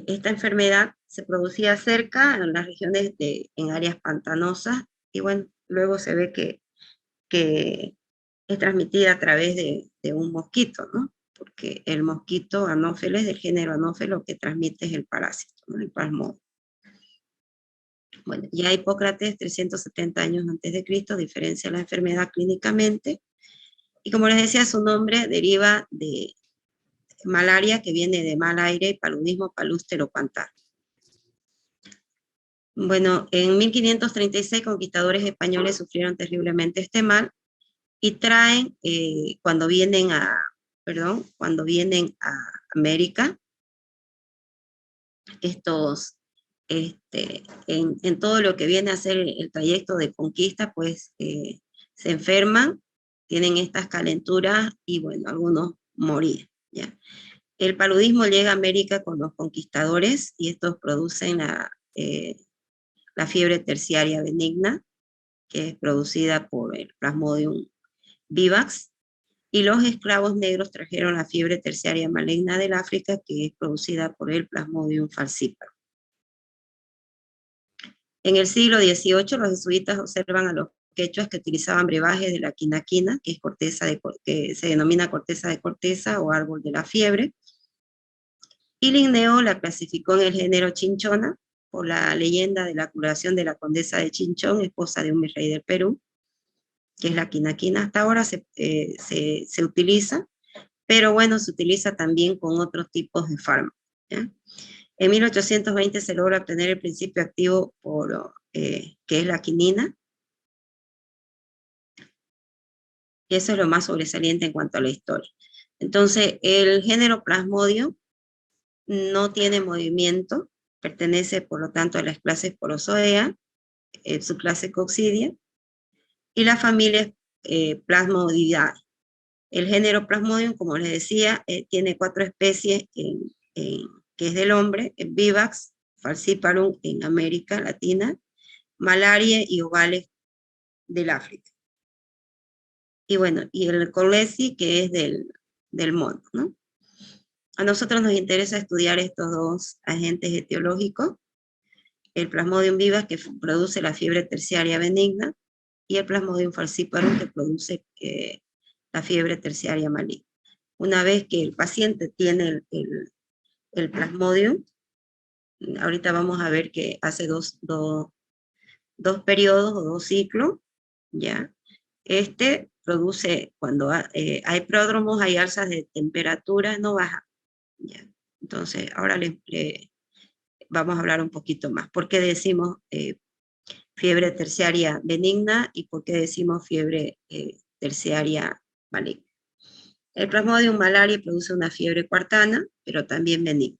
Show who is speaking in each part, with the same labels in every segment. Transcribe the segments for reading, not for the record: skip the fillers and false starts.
Speaker 1: esta enfermedad se producía cerca, en las regiones en áreas pantanosas, y bueno, luego se ve que es transmitida a través de un mosquito, ¿no? Porque el mosquito Anófeles, del género Anófeles, lo que transmite es el parásito, ¿no? El plasmodium. Bueno, ya Hipócrates, 370 años antes de Cristo, diferencia la enfermedad clínicamente, y como les decía, su nombre deriva de malaria, que viene de mal aire, y paludismo, palústero, pantar. Bueno, en 1536 conquistadores españoles sufrieron terriblemente este mal, y traen, cuando vienen a América, estos, en todo lo que viene a ser el trayecto de conquista, pues se enferman, tienen estas calenturas y bueno, algunos morían, ¿ya? El paludismo llega a América con los conquistadores y estos producen la fiebre terciaria benigna, que es producida por el Plasmodium vivax, y los esclavos negros trajeron la fiebre terciaria maligna del África, que es producida por el Plasmodium falciparum. En el siglo XVIII, los jesuitas observan a los quechuas que utilizaban brebajes de la quinaquina, que es que se denomina corteza de corteza o árbol de la fiebre, y Linneo la clasificó en el género Chinchona por la leyenda de la curación de la condesa de Chinchón, esposa de un virrey del Perú, que es la quinaquina. Hasta ahora se utiliza, pero bueno, se utiliza también con otros tipos de fármacos, ¿ya? En 1820 se logra obtener el principio activo que es la quinina, y eso es lo más sobresaliente en cuanto a la historia. Entonces, el género Plasmodium no tiene movimiento, pertenece por lo tanto a las clases Porozoea, subclase Coccidia, y la familia Plasmodidae. El género Plasmodium, como les decía, tiene 4 especies, que es del hombre: Vivax, Falciparum en América Latina, Malaria y Ovales del África. Y bueno, y el Colesi, que es del mono, ¿no? A nosotros nos interesa estudiar estos dos agentes etiológicos: el Plasmodium vivax, que produce la fiebre terciaria benigna, y el Plasmodium falciparum, que produce la fiebre terciaria maligna. Una vez que el paciente tiene el Plasmodium, ahorita vamos a ver que hace dos periodos o 2 ciclos, ¿ya? Produce, cuando hay pródromos, hay alzas de temperatura, no baja, ¿ya? Entonces, ahora vamos a hablar un poquito más. ¿Por qué decimos fiebre terciaria benigna y por qué decimos fiebre terciaria maligna? El Plasmodium malaria produce una fiebre cuartana, pero también benigna.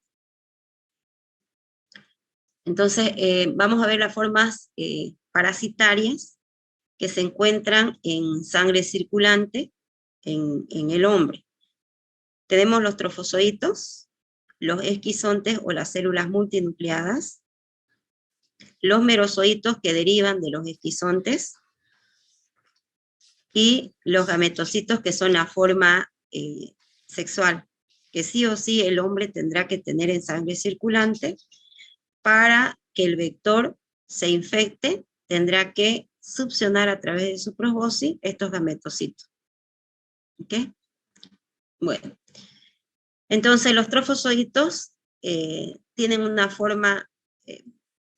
Speaker 1: Entonces, vamos a ver las formas parasitarias que se encuentran en sangre circulante en el hombre. Tenemos los trofozoitos, los esquizontes o las células multinucleadas, los merozoitos, que derivan de los esquizontes, y los gametocitos, que son la forma sexual, que sí o sí el hombre tendrá que tener en sangre circulante. Para que el vector se infecte, tendrá que succionar a través de su proboscis estos gametocitos. ¿Ok? Bueno, entonces los trofozoitos tienen una forma,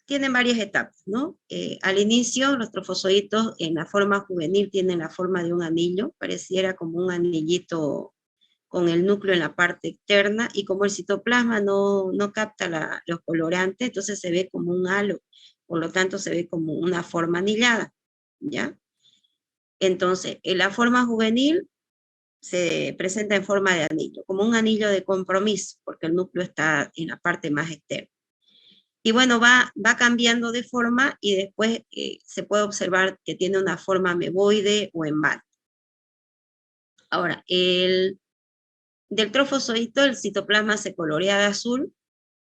Speaker 1: tienen varias etapas, ¿no? Al inicio, los trofozoitos en la forma juvenil tienen la forma de un anillo, pareciera como un anillito con el núcleo en la parte externa, y como el citoplasma no capta los colorantes, entonces se ve como un halo, por lo tanto se ve como una forma anillada, ¿ya? Entonces, en la forma juvenil se presenta en forma de anillo, como un anillo de compromiso, porque el núcleo está en la parte más externa. Y bueno, va cambiando de forma, y después se puede observar que tiene una forma ameboide o en banda. Ahora, del trofozoito, el citoplasma se colorea de azul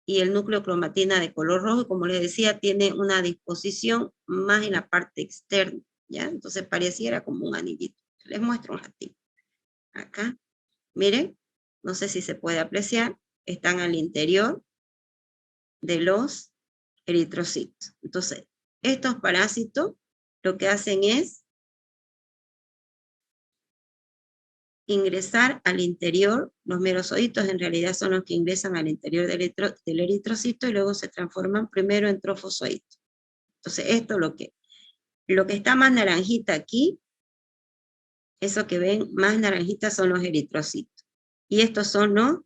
Speaker 1: y el núcleo cromatina de color rojo, y como les decía, tiene una disposición más en la parte externa, ¿ya? Entonces pareciera como un anillito. Les muestro un ratito. Acá, miren, no sé si se puede apreciar, están al interior, de los eritrocitos. Entonces, estos parásitos lo que hacen es ingresar al interior, los merosocitos en realidad son los que ingresan al interior del eritrocito y luego se transforman primero en trofosocitos. Entonces, esto lo que está más naranjita aquí, eso que ven más naranjita son los eritrocitos. Y estos son los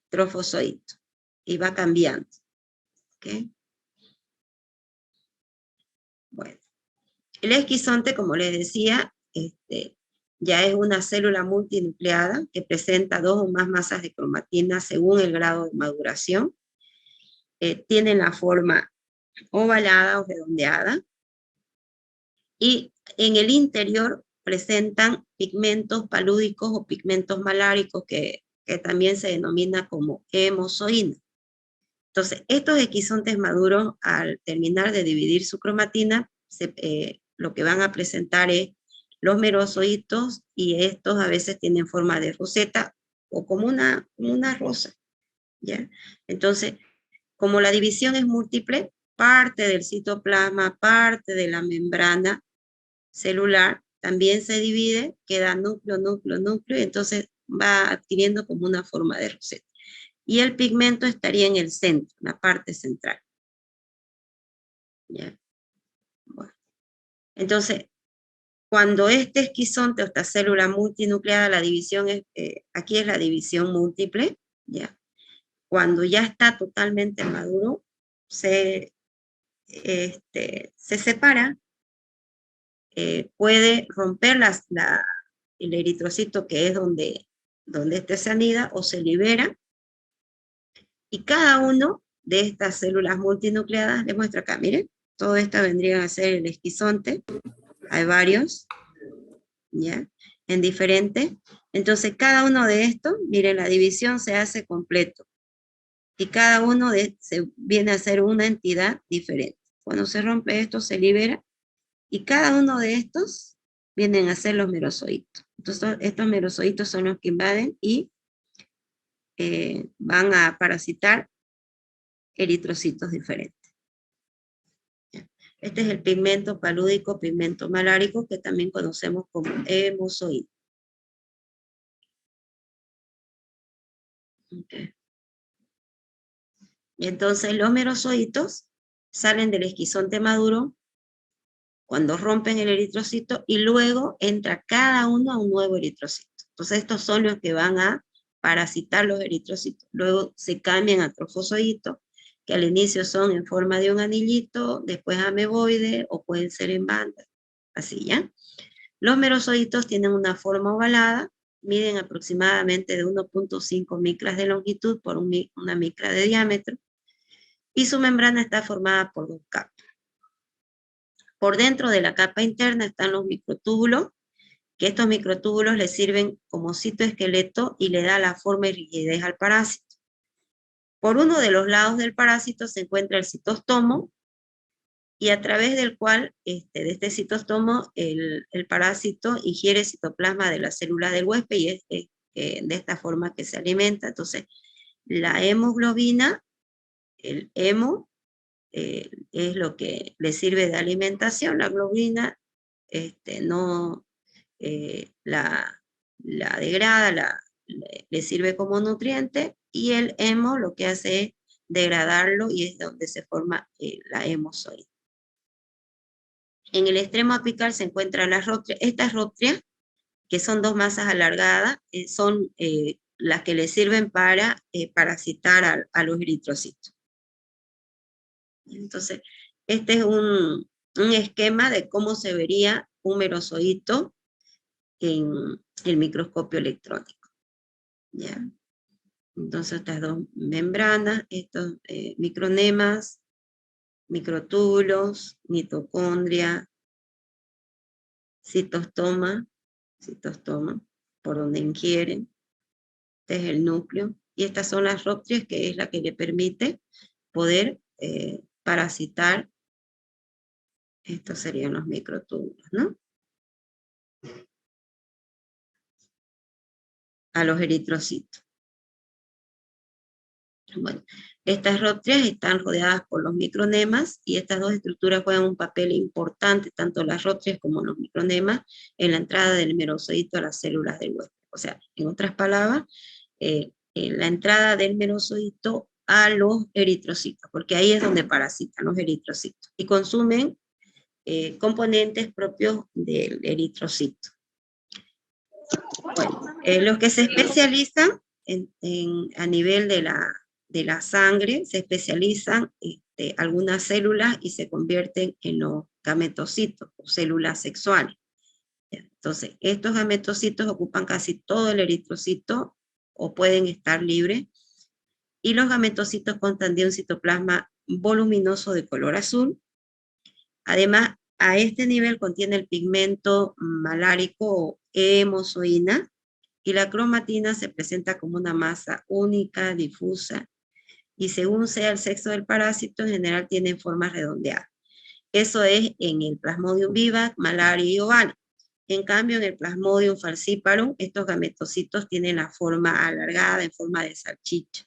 Speaker 1: trofosocitos. Y va cambiando. ¿Ok? Bueno. El esquizonte, como les decía, ya es una célula multinucleada que presenta 2 o más masas de cromatina según el grado de maduración. Tienen la forma ovalada o redondeada. Y en el interior presentan pigmentos palúdicos o pigmentos maláricos que también se denomina como hemozoína. Entonces, estos esquizontes maduros, al terminar de dividir su cromatina, lo que van a presentar es los merosocitos, y estos a veces tienen forma de roseta o como una rosa, ¿ya? Entonces, como la división es múltiple, parte del citoplasma, parte de la membrana celular, también se divide, queda núcleo, núcleo, núcleo, y entonces va adquiriendo como una forma de roseta. Y el pigmento estaría en el centro, en la parte central. ¿Ya? Bueno. Entonces, cuando este esquizonte o esta célula multinucleada, la división es, aquí es la división múltiple, ¿ya? Cuando ya está totalmente maduro, se separa, puede romper el eritrocito, que es donde se anida, o se libera, y cada uno de estas células multinucleadas, les muestro acá, miren, todo esto vendría a ser el esquizonte, hay varios, ¿ya? En diferentes. Entonces, cada uno de estos, miren, la división se hace completo. Y cada uno se viene a ser una entidad diferente. Cuando se rompe esto, se libera. Y cada uno de estos vienen a ser los merosocitos. Entonces, estos merosocitos son los que invaden y van a parasitar eritrocitos diferentes. Este es el pigmento palúdico, pigmento malárico, que también conocemos como hemozoide. Okay. Y entonces los merosocitos salen del esquizonte maduro cuando rompen el eritrocito, y luego entra cada uno a un nuevo eritrocito. Entonces estos son los que van a parasitar los eritrocitos. Luego se cambian a trofosocitos, que al inicio son en forma de un anillito, después ameboide, o pueden ser en banda, así, ¿ya? Los merosocitos tienen una forma ovalada, miden aproximadamente de 1.5 micras de longitud por una micra de diámetro, y su membrana está formada por 2 capas. Por dentro de la capa interna están los microtúbulos, que estos microtúbulos le sirven como citoesqueleto y le da la forma y rigidez al parásito. Por uno de los lados del parásito se encuentra el citostomo, y a través del cual, de este citostomo, el parásito ingiere citoplasma de la célula del huésped, y es de esta forma que se alimenta. Entonces, la hemoglobina, el hemo, es lo que le sirve de alimentación. La globina no la degrada, le sirve como nutriente, y el hemo lo que hace es degradarlo, y es donde se forma la hemozoide. En el extremo apical se encuentran las rócteas. Estas rócteas, que son 2 masas alargadas, son las que le sirven para parasitar a los eritrocitos. Entonces, este es un esquema de cómo se vería un merosodito en el microscopio electrónico. ¿Ya? Entonces, estas 2 membranas, estos micronemas, microtúbulos, mitocondria, citostoma, por donde ingieren. Este es el núcleo. Y estas son las rócteas, que es la que le permite poder parasitar. Estos serían los microtúbulos, ¿no? A los eritrocitos. Bueno, estas rotrias están rodeadas por los micronemas y estas dos estructuras juegan un papel importante, tanto las rotrias como los micronemas, en la entrada del merozoito a las células del huésped. O sea, en otras palabras, en la entrada del merozoito a los eritrocitos, porque ahí es donde parasitan los eritrocitos y consumen componentes propios del eritrocito. Bueno, los que se especializan a nivel de la sangre, se especializan algunas células y se convierten en los gametocitos o células sexuales. Entonces, estos gametocitos ocupan casi todo el eritrocito o pueden estar libres, y los gametocitos constan de un citoplasma voluminoso de color azul. Además, a este nivel contiene el pigmento malárico o hemozoína, y la cromatina se presenta como una masa única, difusa, y según sea el sexo del parásito, en general tiene forma redondeada. Eso es en el Plasmodium vivax, malaria y ovario. En cambio, en el Plasmodium falciparum, estos gametocitos tienen la forma alargada, en forma de salchicha,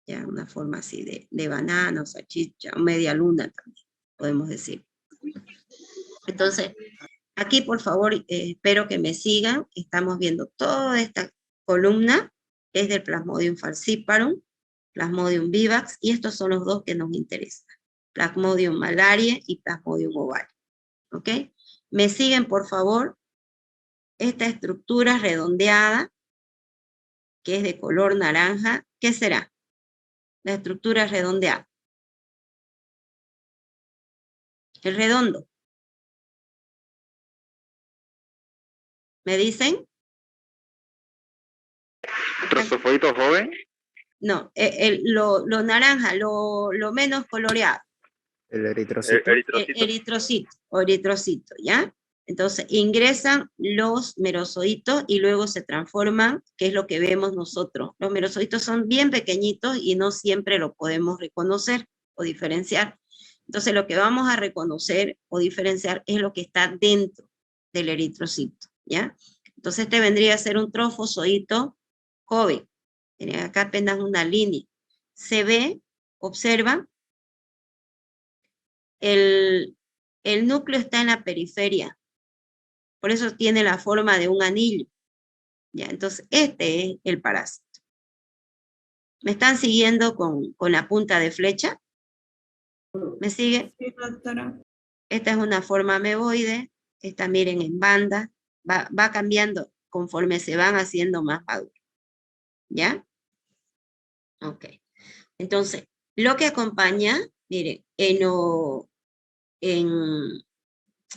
Speaker 1: ya una forma así de banana o salchicha, o media luna también, podemos decir. Entonces, aquí por favor, espero que me sigan. Estamos viendo toda esta columna, es del Plasmodium falciparum, Plasmodium vivax, y estos son los dos que nos interesan, Plasmodium malariae y Plasmodium ovale. ¿Ok? Me siguen por favor. Esta estructura redondeada, que es de color naranja, ¿qué será? La estructura redondeada. El redondo. ¿Me dicen?
Speaker 2: ¿Trofosfoito joven?
Speaker 1: No, lo naranja, lo menos coloreado.
Speaker 3: El eritrocito.
Speaker 1: Eritrocito o eritrocito, ¿ya? Entonces ingresan los merozoitos y luego se transforman, que es lo que vemos nosotros. Los merozoitos son bien pequeñitos y no siempre lo podemos reconocer o diferenciar. Entonces lo que vamos a reconocer o diferenciar es lo que está dentro del eritrocito, ¿ya? Entonces este vendría a ser un trofozoito joven. Tienen acá apenas una línea. Se ve, observan, el núcleo está en la periferia, por eso tiene la forma de un anillo. ¿Ya? Entonces, este es el parásito. ¿Me están siguiendo con la punta de flecha? ¿Me sigue?
Speaker 4: Sí, doctora.
Speaker 1: Esta es una forma ameboide, esta miren en banda, va cambiando conforme se van haciendo más maduros. ¿Ya? Ok. Entonces, lo que acompaña, miren, en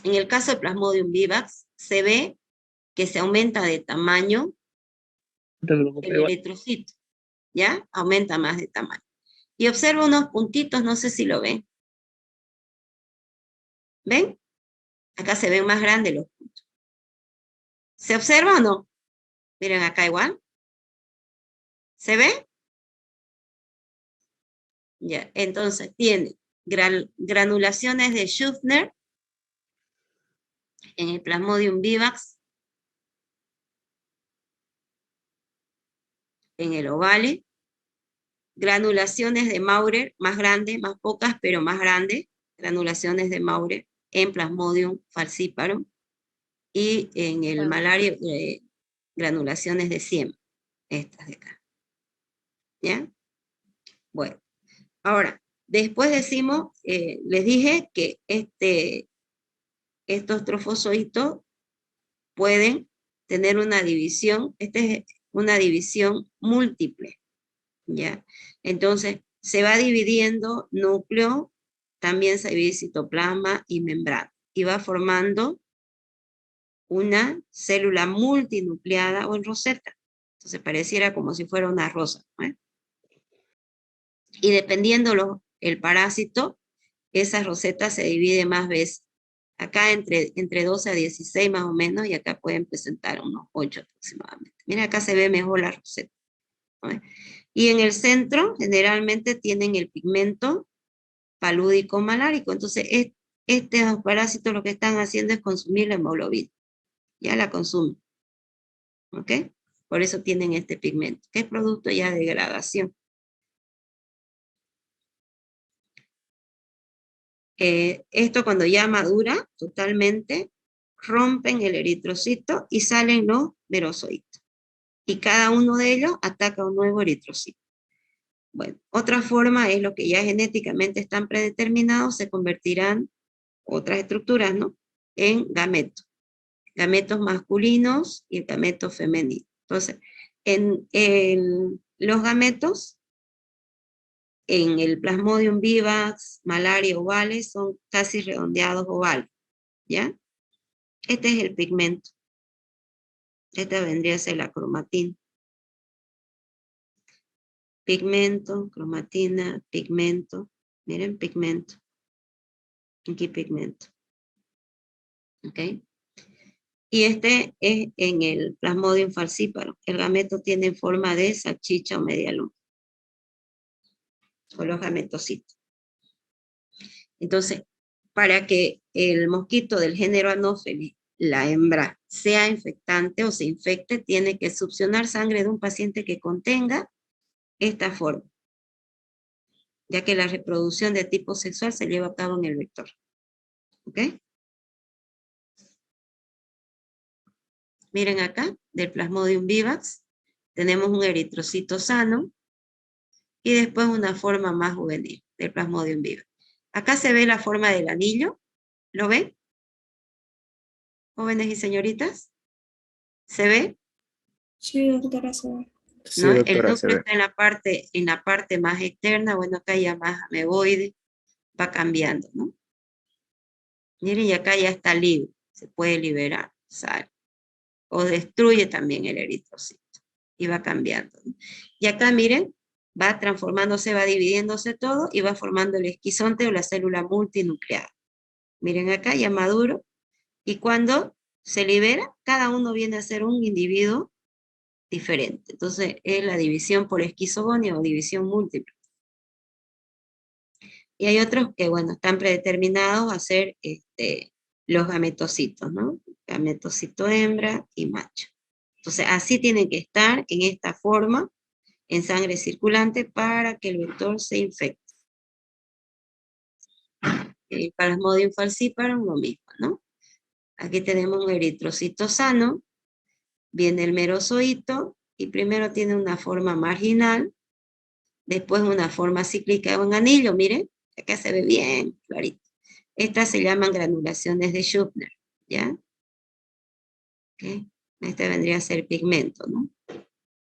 Speaker 1: el caso de Plasmodium vivax, se ve que se aumenta de tamaño el eritrocito, ¿ya? Aumenta más de tamaño. Y observo unos puntitos, no sé si lo ven. ¿Ven? Acá se ven más grandes los puntos. ¿Se observa o no? Miren acá igual. ¿Se ve? Ya, entonces tiene granulaciones de Schuffner en el Plasmodium vivax, en el ovale, granulaciones de Maurer, más grandes, más pocas, pero más grandes, granulaciones de Maurer en Plasmodium falciparum, y en el malaria, granulaciones de Siem, estas de acá. ¿Ya? Bueno, ahora, después decimos, les dije que estos trofozoitos pueden tener una división, esta es una división múltiple, ¿ya? Entonces, se va dividiendo núcleo, también se divide citoplasma y membrana, y va formando una célula multinucleada o en roseta. Entonces, pareciera como si fuera una rosa, ¿no? Y dependiendo el parásito, esa roseta se divide más veces. Acá entre 12 a 16 más o menos, y acá pueden presentar unos 8 aproximadamente. Mira, acá se ve mejor la roseta, ¿no? Y en el centro, generalmente tienen el pigmento palúdico malárico. Entonces, estos parásitos lo que están haciendo es consumir la hemoglobina. Ya la consumen. ¿Ok? Por eso tienen este pigmento, que es producto ya de degradación. Esto cuando ya madura totalmente, rompen el eritrocito y salen los merozoitos. Y cada uno de ellos ataca un nuevo eritrocito. Bueno, otra forma es lo que ya genéticamente están predeterminados, se convertirán otras estructuras, ¿no? En gametos. Gametos masculinos y gametos femeninos. Entonces, en los gametos, en el Plasmodium vivax, malaria ovales, son casi redondeados ovales, ¿ya? Este es el pigmento. Esta vendría a ser la cromatina. Pigmento, cromatina, pigmento. Miren, pigmento. Aquí pigmento. ¿Ok? Y este es en el Plasmodium falciparum. El gameto tiene forma de salchicha o media luna. O los gametocitos. Entonces, para que el mosquito del género Anopheles, la hembra, sea infectante o se infecte, tiene que succionar sangre de un paciente que contenga esta forma, ya que la reproducción de tipo sexual se lleva a cabo en el vector. ¿Ok? Miren acá, del Plasmodium vivax, tenemos un eritrocito sano, y después una forma más juvenil del Plasmodium vivax. Acá se ve la forma del anillo, ¿lo ven? Jóvenes y señoritas, ¿se ve?
Speaker 4: Sí, doctora, se ve.
Speaker 3: Sí,
Speaker 1: ¿No? El
Speaker 3: doctora, se
Speaker 1: núcleo
Speaker 3: ve.
Speaker 1: está en la parte más externa, bueno, acá ya más ameboide, va cambiando, ¿no? Miren, y acá ya está libre, se puede liberar, sale. O destruye también el eritrocito, y va cambiando, ¿no? Y acá, miren, va transformándose, va dividiéndose todo, y va formando el esquizonte o la célula multinucleada. Miren acá, ya maduro, y cuando se libera, cada uno viene a ser un individuo diferente. Entonces, es la división por esquizogonia o división múltiple. Y hay otros que, bueno, están predeterminados a ser los gametocitos, ¿no? Gametocito hembra y macho. Entonces, así tienen que estar en esta forma, en sangre circulante, para que el vector se infecte. El Plasmodium falciparum, lo mismo, ¿no? Aquí tenemos un eritrocito sano, viene el merozoito, y primero tiene una forma marginal, después una forma cíclica o en anillo, miren, acá se ve bien clarito. Estas se llaman granulaciones de Schüppner, ¿ya? ¿Okay? Este vendría a ser pigmento, ¿no?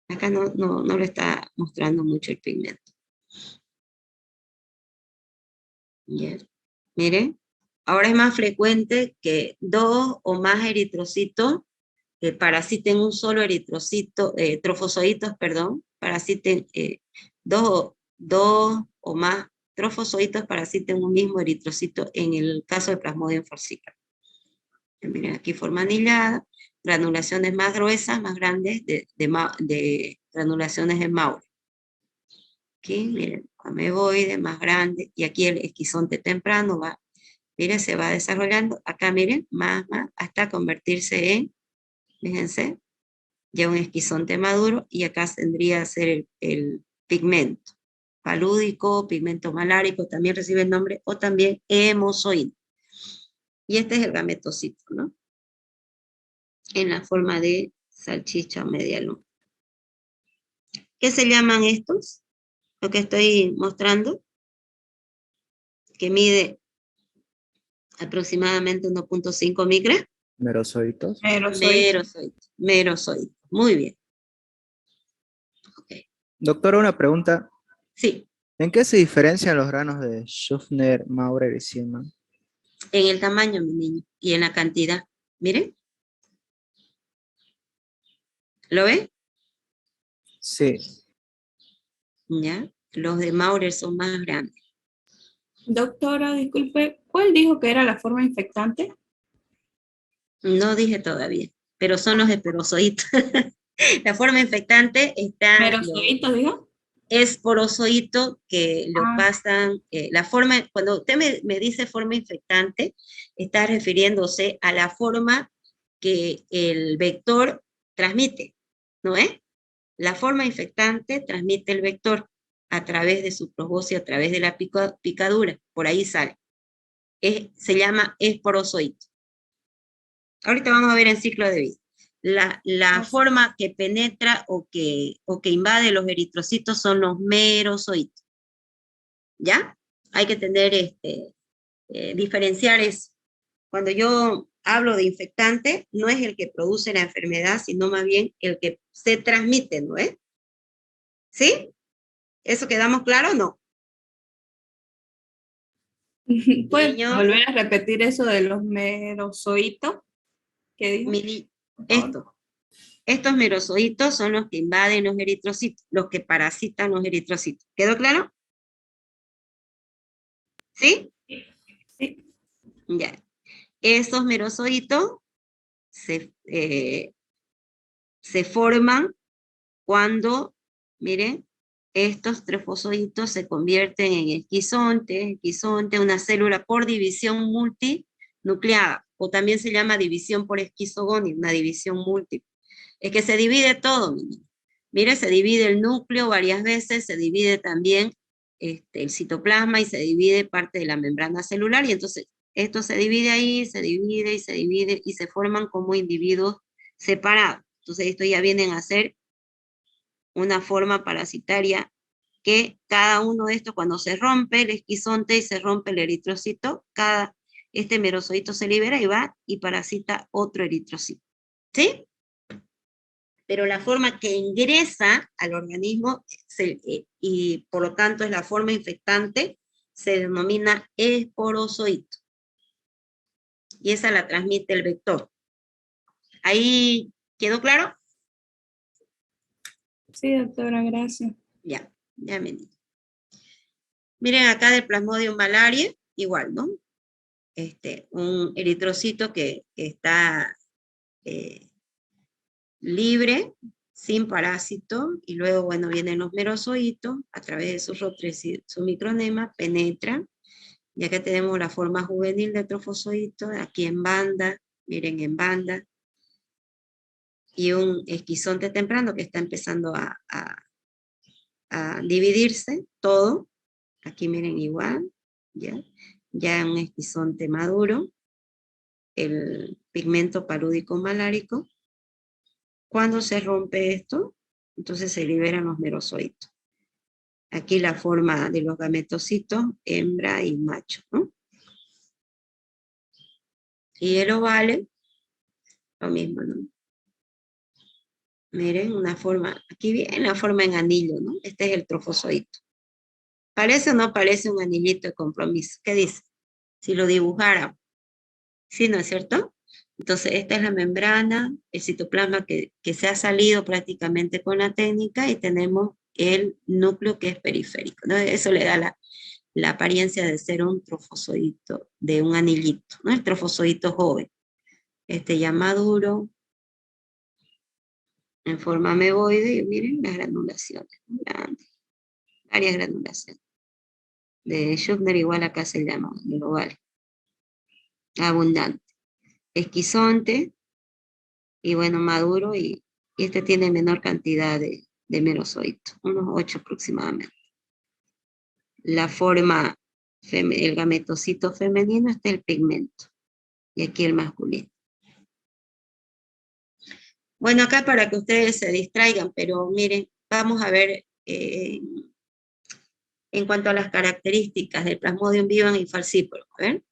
Speaker 1: Acá no lo está mostrando mucho el pigmento. ¿Ya? Miren, ahora es más frecuente que 2 o más eritrocitos parasiten un solo eritrocito, trofozoitos, perdón, parasiten 2 o más trofozoitos parasiten un mismo eritrocito en el caso de Plasmodium falciparum. Miren, aquí forma anillada, granulaciones más gruesas, más grandes, de granulaciones de Maurer. Aquí, miren, ameboide, más grande, y aquí el esquizonte temprano va, miren, se va desarrollando, acá miren, más, hasta convertirse en, fíjense, ya un esquizonte maduro, y acá tendría a ser el pigmento palúdico, pigmento malárico, también recibe el nombre, o también hemozoide. Y este es el gametocito, ¿no? En la forma de salchicha o media luna. ¿Qué se llaman estos? Lo que estoy mostrando, que mide aproximadamente 1.5 micras.
Speaker 3: Merozoitos.
Speaker 1: Merozoitos. Muy bien. Okay.
Speaker 3: Doctora, una pregunta.
Speaker 1: Sí.
Speaker 3: ¿En qué se diferencian los granos de Schüffner, Maurer y Siemens?
Speaker 1: En el tamaño, mi niño, y en la cantidad. Miren. ¿Lo ven?
Speaker 3: Sí.
Speaker 1: ¿Ya? Los de Maurer son más grandes.
Speaker 4: Doctora, disculpe, ¿cuál dijo que era la forma infectante?
Speaker 1: No dije todavía, pero son los esperozoitos. La forma infectante está...
Speaker 4: ¿Merozoitos, dijo?
Speaker 1: Esporozoito que lo pasan, la forma, cuando usted me dice forma infectante, está refiriéndose a la forma que el vector transmite, ¿no es? La forma infectante transmite el vector a través de su proboscis, a través de la picadura, por ahí sale. se llama esporozoito. Ahorita vamos a ver en ciclo de vida. La forma que penetra o que invade los eritrocitos son los merozoitos. ¿Ya? Hay que tener, diferenciar eso. Cuando yo hablo de infectante, no es el que produce la enfermedad, sino más bien el que se transmite, ¿no es? ¿Sí? ¿Eso quedamos claro o no?
Speaker 4: ¿Puedes
Speaker 1: Niños,
Speaker 4: volver a repetir eso de los merozoitos? ¿Qué dijo?
Speaker 1: estos merozoitos son los que invaden los eritrocitos, los que parasitan los eritrocitos. ¿Quedó claro? ¿Sí?
Speaker 4: Sí.
Speaker 1: Ya. Esos merozoitos se forman cuando, miren, estos trefozoitos se convierten en esquizonte, una célula por división multinucleada, o también se llama división por esquizogonía, una división múltiple. Es que se divide todo, mi niño. Mire, se divide el núcleo varias veces, se divide también el citoplasma y se divide parte de la membrana celular, y entonces esto se divide ahí, se divide y se divide, y se forman como individuos separados. Entonces esto ya vienen a ser una forma parasitaria que cada uno de estos, cuando se rompe el esquizonte y se rompe el eritrocito, este merozoito se libera y va y parasita otro eritrocito. ¿Sí? Pero la forma que ingresa al organismo y por lo tanto es la forma infectante, se denomina esporozoito. Y esa la transmite el vector. ¿Ahí quedó claro?
Speaker 4: Sí, doctora, gracias.
Speaker 1: Ya me dijo. Miren acá del Plasmodium malariae, igual, ¿no? Un eritrocito que está libre, sin parásito, y luego, bueno, vienen los merozoitos, a través de sus rotres y su micronema, penetran, y acá tenemos la forma juvenil de trofozoito, aquí en banda, miren en banda, y un esquizonte temprano que está empezando a dividirse, todo, aquí miren igual, ya un esquizonte maduro, el pigmento palúdico malárico. Cuando se rompe esto, entonces se liberan los merozoitos. Aquí la forma de los gametocitos, hembra y macho, ¿no? Y el ovale, lo mismo, ¿no? Miren, una forma, aquí viene la forma en anillo, ¿no? Este es el trofozoito. ¿Parece o no parece un anillito de compromiso? ¿Qué dice? Si lo dibujara. ¿Sí, no es cierto? Entonces, esta es la membrana, el citoplasma que se ha salido prácticamente con la técnica, y tenemos el núcleo que es periférico, ¿no? Eso le da la apariencia de ser un trofozoito, de un anillito, ¿no? El trofozoito joven. Ya maduro, en forma ameboide, y miren las granulaciones, grandes, varias granulaciones. De Schuffner igual acá se llama, global, abundante. Esquizonte, y bueno, maduro, y este tiene menor cantidad de merozoitos, unos 8 aproximadamente. La forma, el gametocito femenino, está el pigmento, y aquí el masculino. Bueno, acá para que ustedes se distraigan, pero miren, vamos a ver en cuanto a las características del Plasmodium vivax y falciparum. A ver,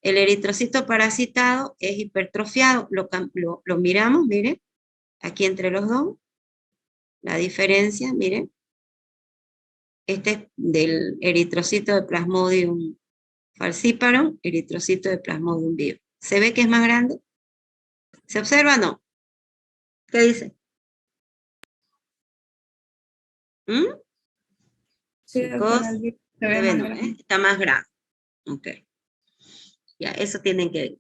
Speaker 1: el eritrocito parasitado es hipertrofiado, lo miramos, miren, aquí entre los dos, la diferencia, miren, este es del eritrocito de Plasmodium falciparum, eritrocito de Plasmodium vivax. ¿Se ve que es más grande? ¿Se observa o no? ¿Qué dice? ¿Mm?
Speaker 4: Sí,
Speaker 1: Chicos,
Speaker 4: doctora, se
Speaker 1: se
Speaker 4: ve
Speaker 1: ve,
Speaker 4: más
Speaker 1: ¿no?
Speaker 4: grande.
Speaker 1: Está más grande. Ok. Ya, eso tienen que...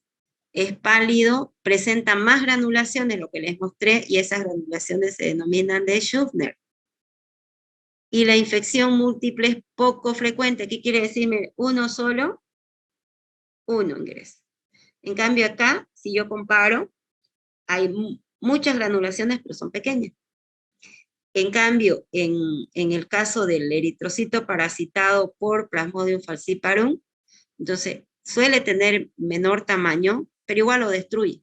Speaker 1: Es pálido, presenta más granulaciones, lo que les mostré, y esas granulaciones se denominan de Schuffner. Y la infección múltiple es poco frecuente. ¿Qué quiere decirme? Uno solo, uno ingresa. En cambio acá, si yo comparo, hay muchas granulaciones, pero son pequeñas. En cambio, en el caso del eritrocito parasitado por Plasmodium falciparum, entonces suele tener menor tamaño, pero igual lo destruye.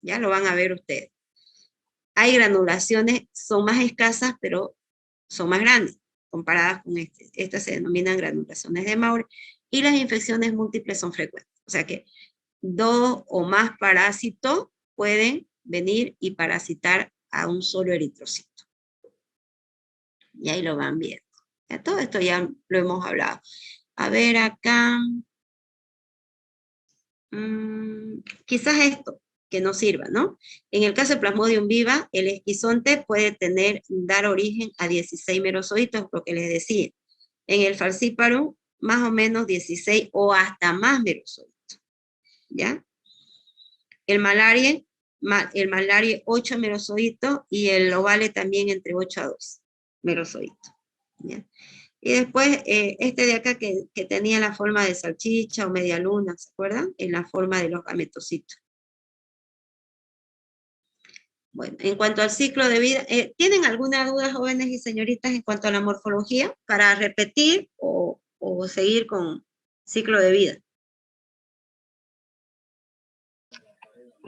Speaker 1: Ya lo van a ver ustedes. Hay granulaciones, son más escasas, pero son más grandes comparadas con este. Estas se denominan granulaciones de Maurer, y las infecciones múltiples son frecuentes. O sea que 2 o más parásitos pueden venir y parasitar a un solo eritrocito. Y ahí lo van viendo. Ya, todo esto ya lo hemos hablado. A ver acá. Quizás esto que nos sirva, ¿no? En el caso de Plasmodium viva, el esquizonte puede dar origen a 16 merozoitos, lo que les decía. En el Falciparum, más o menos 16 o hasta más merozoitos, ¿ya? El malaria 8 merozoitos, y el ovale también entre 8 a 12 merozoitos, ¿ya? Y después, este de acá que tenía la forma de salchicha o media luna, ¿se acuerdan? En la forma de los gametocitos. Bueno, en cuanto al ciclo de vida, ¿tienen alguna duda, jóvenes y señoritas, en cuanto a la morfología? Para repetir o seguir con ciclo de vida.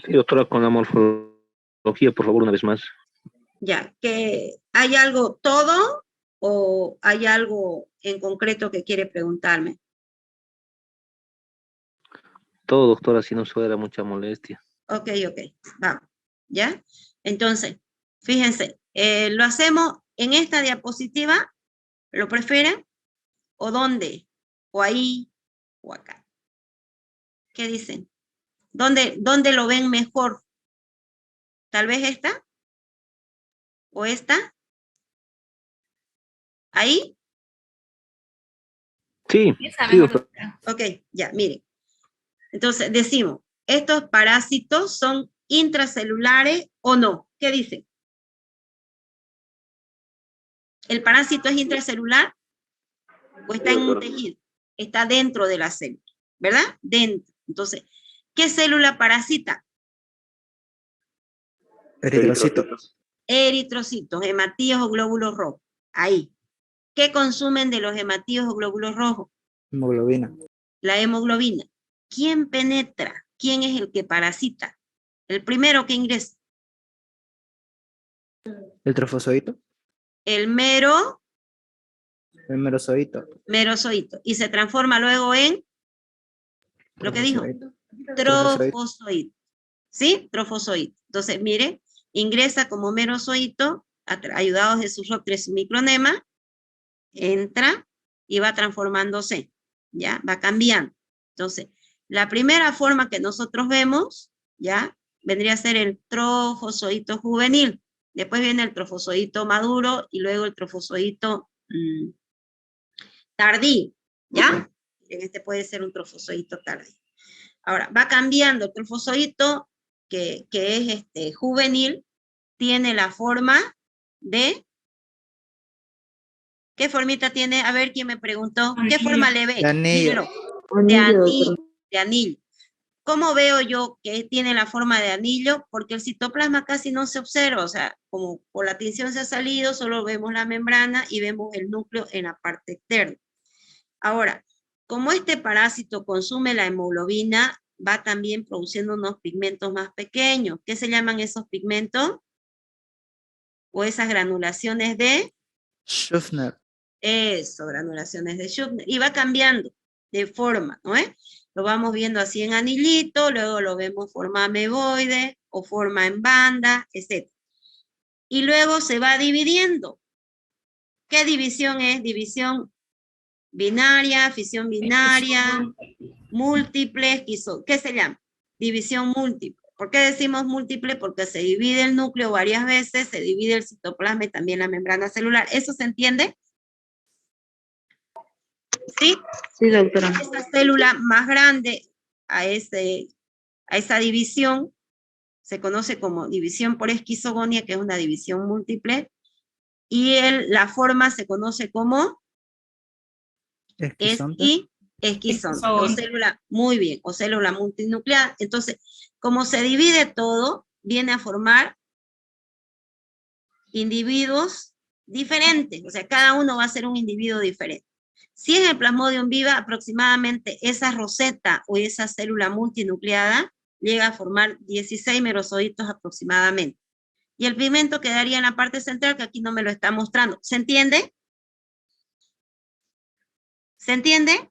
Speaker 5: Sí, doctora, con la morfología, por favor, una vez más.
Speaker 1: Ya, que ¿hay algo todo o hay algo en concreto que quiere preguntarme?
Speaker 5: Todo, doctora, si no fuera mucha molestia.
Speaker 1: Ok, vamos, ¿ya? Entonces, fíjense, ¿lo hacemos en esta diapositiva? ¿Lo prefieren? ¿O dónde? ¿O ahí? ¿O acá? ¿Qué dicen? ¿Dónde lo ven mejor? ¿Tal vez esta? ¿O esta? ¿Ahí?
Speaker 5: Sí,
Speaker 4: Esa
Speaker 5: sí,
Speaker 4: mejor,
Speaker 5: doctora.
Speaker 1: Ok, ya, miren. Entonces, decimos, ¿estos parásitos son intracelulares o no? ¿Qué dicen? ¿El parásito es intracelular o está en un tejido? Está dentro de la célula, ¿verdad? Dentro. Entonces, ¿qué célula parasita?
Speaker 3: Eritrocitos.
Speaker 1: Eritrocitos, hematíos o glóbulos rojos. Ahí. ¿Qué consumen de los hematíos o glóbulos rojos?
Speaker 3: Hemoglobina.
Speaker 1: La hemoglobina. ¿Quién penetra? ¿Quién es el que parasita? El primero que ingresa.
Speaker 3: El trofozoito.
Speaker 1: El
Speaker 3: El merozoito.
Speaker 1: merozoito. Y se transforma luego en lo que dijo, trofozoito. ¿Sí? Trofozoito. Entonces, mire, ingresa como merozoito, ayudados de sus rotres y micronema, entra y va transformándose, ¿ya? Va cambiando. Entonces, la primera forma que nosotros vemos, ¿ya? Vendría a ser el trofozoito juvenil. Después viene el trofozoito maduro y luego el trofozoito tardío, ¿ya? Este puede ser un trofozoito tardío. Ahora, va cambiando el trofozoito que es juvenil, tiene la forma de... ¿Qué formita tiene? A ver, ¿quién me preguntó? ¿Qué forma le ve?
Speaker 3: De anillo.
Speaker 1: Dímelo. De anillo, de anillo. ¿Cómo veo yo que tiene la forma de anillo? Porque el citoplasma casi no se observa, o sea, como por la tinción se ha salido, solo vemos la membrana y vemos el núcleo en la parte externa. Ahora, como este parásito consume la hemoglobina, va también produciendo unos pigmentos más pequeños. ¿Qué se llaman esos pigmentos? O esas granulaciones de...
Speaker 3: Schuffner.
Speaker 1: Eso, granulaciones de Schuffner. Y va cambiando de forma, ¿no es? Lo vamos viendo así en anillito, luego lo vemos forma ameboide o forma en banda, etc. Y luego se va dividiendo. ¿Qué división es? División binaria, fisión binaria, múltiple, ¿qué se llama? División múltiple. ¿Por qué decimos múltiple? Porque se divide el núcleo varias veces, se divide el citoplasma y también la membrana celular. ¿Eso se entiende? ¿Sí?
Speaker 6: Sí, doctora.
Speaker 1: Esa célula más grande a esa división se conoce como división por esquizogonia, que es una división múltiple, y la forma se conoce como
Speaker 3: Esquizonte.
Speaker 1: esquizonte, o célula, muy bien, o célula multinuclear. Entonces, como se divide todo, viene a formar individuos diferentes, o sea, cada uno va a ser un individuo diferente. Si es el Plasmodium viva, aproximadamente esa roseta o esa célula multinucleada llega a formar 16 merozoitos aproximadamente. Y el pigmento quedaría en la parte central, que aquí no me lo está mostrando. ¿Se entiende? ¿Se entiende?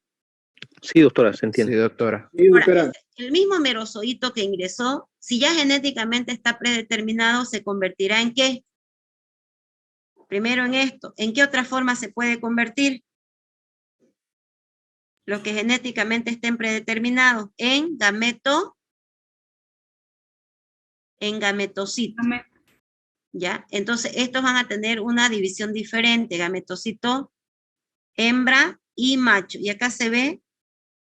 Speaker 5: Sí, doctora, se
Speaker 3: Sí,
Speaker 5: entiende.
Speaker 3: doctora.
Speaker 1: Ahora, el mismo merozoito que ingresó, si ya genéticamente está predeterminado, se convertirá en ¿qué? Primero en esto. ¿En qué otra forma se puede convertir? Los que genéticamente estén predeterminados en gametocito. ¿Ya? Entonces, estos van a tener una división diferente, gametocito, hembra y macho. Y acá se ve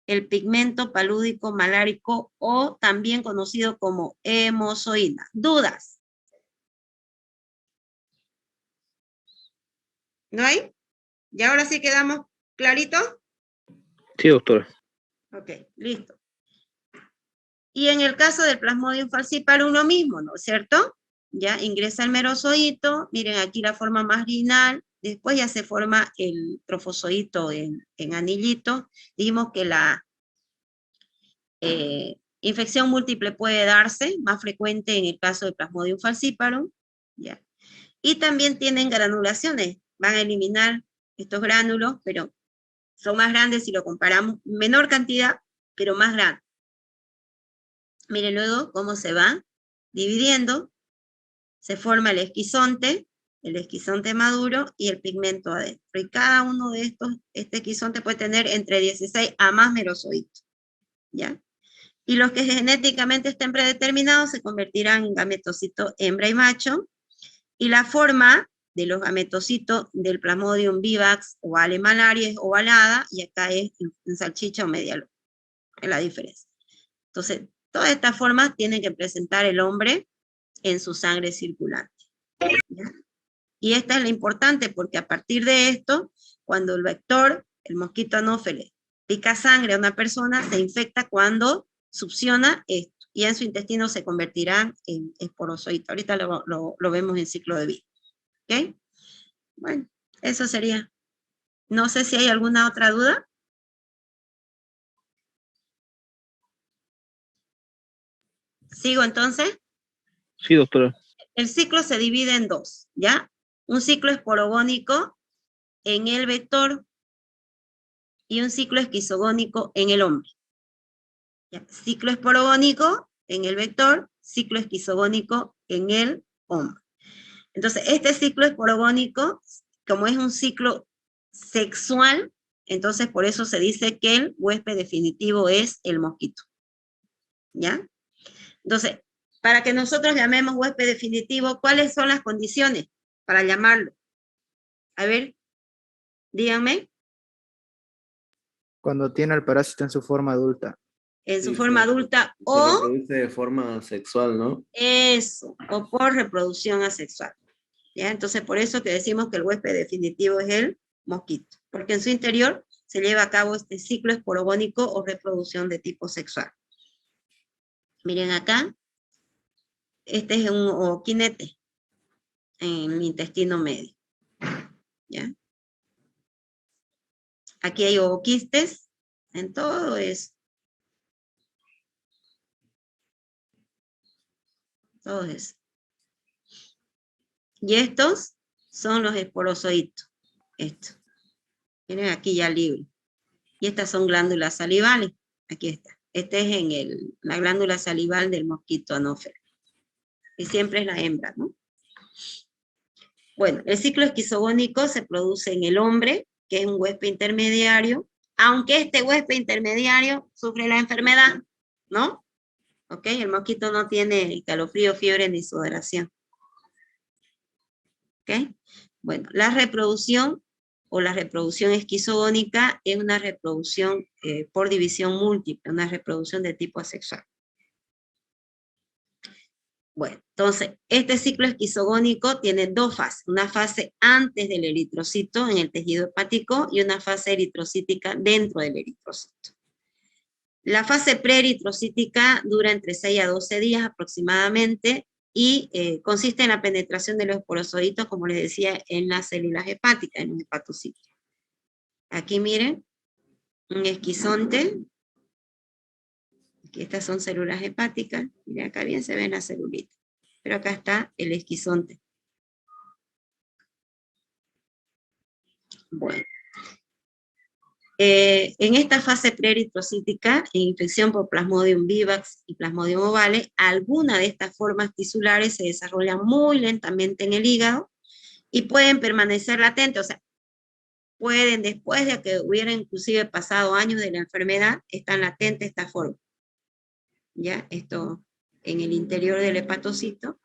Speaker 1: el pigmento palúdico malárico o también conocido como hemozoína. ¿Dudas? ¿No hay? ¿Y ahora sí quedamos claritos?
Speaker 5: Sí, doctora.
Speaker 1: Ok, listo. Y en el caso del Plasmodium falciparum lo mismo, ¿no es cierto? Ya ingresa el merozoito, miren aquí la forma marginal, después ya se forma el trofozoito en anillito. Dijimos que la infección múltiple puede darse, más frecuente en el caso del Plasmodium falciparum, ¿ya? Y también tienen granulaciones, van a eliminar estos gránulos, pero son más grandes si lo comparamos, menor cantidad, pero más grande. Miren luego cómo se va dividiendo, se forma el esquizonte maduro y el pigmento adentro. Y cada uno de estos, este esquizonte puede tener entre 16 a más merozoitos, ¿ya? Y los que genéticamente estén predeterminados se convertirán en gametocito hembra y macho, y la forma de los gametocitos del Plasmodium vivax o alemalaria es ovalada, y acá es en salchicha o media luna, es la diferencia. Entonces, todas estas formas tienen que presentar el hombre en su sangre circulante, ¿ya? Y esta es la importante porque a partir de esto, cuando el vector, el mosquito anófeles, pica sangre a una persona, se infecta cuando succiona esto, y en su intestino se convertirá en esporozoito. Ahorita lo vemos en ciclo de vida. ¿Ok? Bueno, eso sería. No sé si hay alguna otra duda. ¿Sigo entonces?
Speaker 5: Sí, doctora.
Speaker 1: El ciclo se divide en dos, ¿ya? Un ciclo esporogónico en el vector y un ciclo esquizogónico en el hombre. ¿Ya? Ciclo esporogónico en el vector, ciclo esquizogónico en el hombre. Entonces, este ciclo esporogónico, como es un ciclo sexual, entonces por eso se dice que el huésped definitivo es el mosquito. ¿Ya? Entonces, para que nosotros llamemos huésped definitivo, ¿cuáles son las condiciones para llamarlo? A ver, díganme.
Speaker 3: Cuando tiene el parásito en su forma adulta.
Speaker 1: En su forma adulta
Speaker 6: Se
Speaker 1: o...
Speaker 6: reproduce de forma sexual, ¿no?
Speaker 1: Eso, o por reproducción asexual. ¿Ya? Entonces, por eso que decimos que el huésped definitivo es el mosquito, porque en su interior se lleva a cabo este ciclo esporogónico o reproducción de tipo sexual. Miren acá, este es un ooquinete en mi intestino medio. ¿Ya? Aquí hay ooquistes en todo eso. Todo eso. Y estos son los esporozoitos. Esto. Miren aquí ya libre. Y estas son glándulas salivales. Aquí está. Este es en la glándula salival del mosquito anófeles. Y siempre es la hembra, ¿no? Bueno, el ciclo esquizogónico se produce en el hombre, que es un huésped intermediario, aunque este huésped intermediario sufre la enfermedad, ¿no? ¿Ok? El mosquito no tiene calofrío, fiebre ni sudoración. ¿Ok? Bueno, la reproducción o la reproducción esquizogónica es una reproducción por división múltiple, una reproducción de tipo asexual. Bueno, entonces, este ciclo esquizogónico tiene dos fases. Una fase antes del eritrocito en el tejido hepático y una fase eritrocítica dentro del eritrocito. La fase preeritrocítica dura entre 6 a 12 días aproximadamente y consiste en la penetración de los esporozoitos, como les decía, en las células hepáticas, en los hepatocitos. Aquí miren, un esquizonte. Aquí estas son células hepáticas. Miren, acá bien se ven las celulitas. Pero acá está el esquizonte. Bueno. En esta fase preeritrocítica, en infección por Plasmodium vivax y Plasmodium ovale, algunas de estas formas tisulares se desarrollan muy lentamente en el hígado y pueden permanecer latentes, o sea, pueden, después de que hubiera inclusive pasado años de la enfermedad, están latentes estas formas. ¿Ya? Esto en el interior del hepatocito,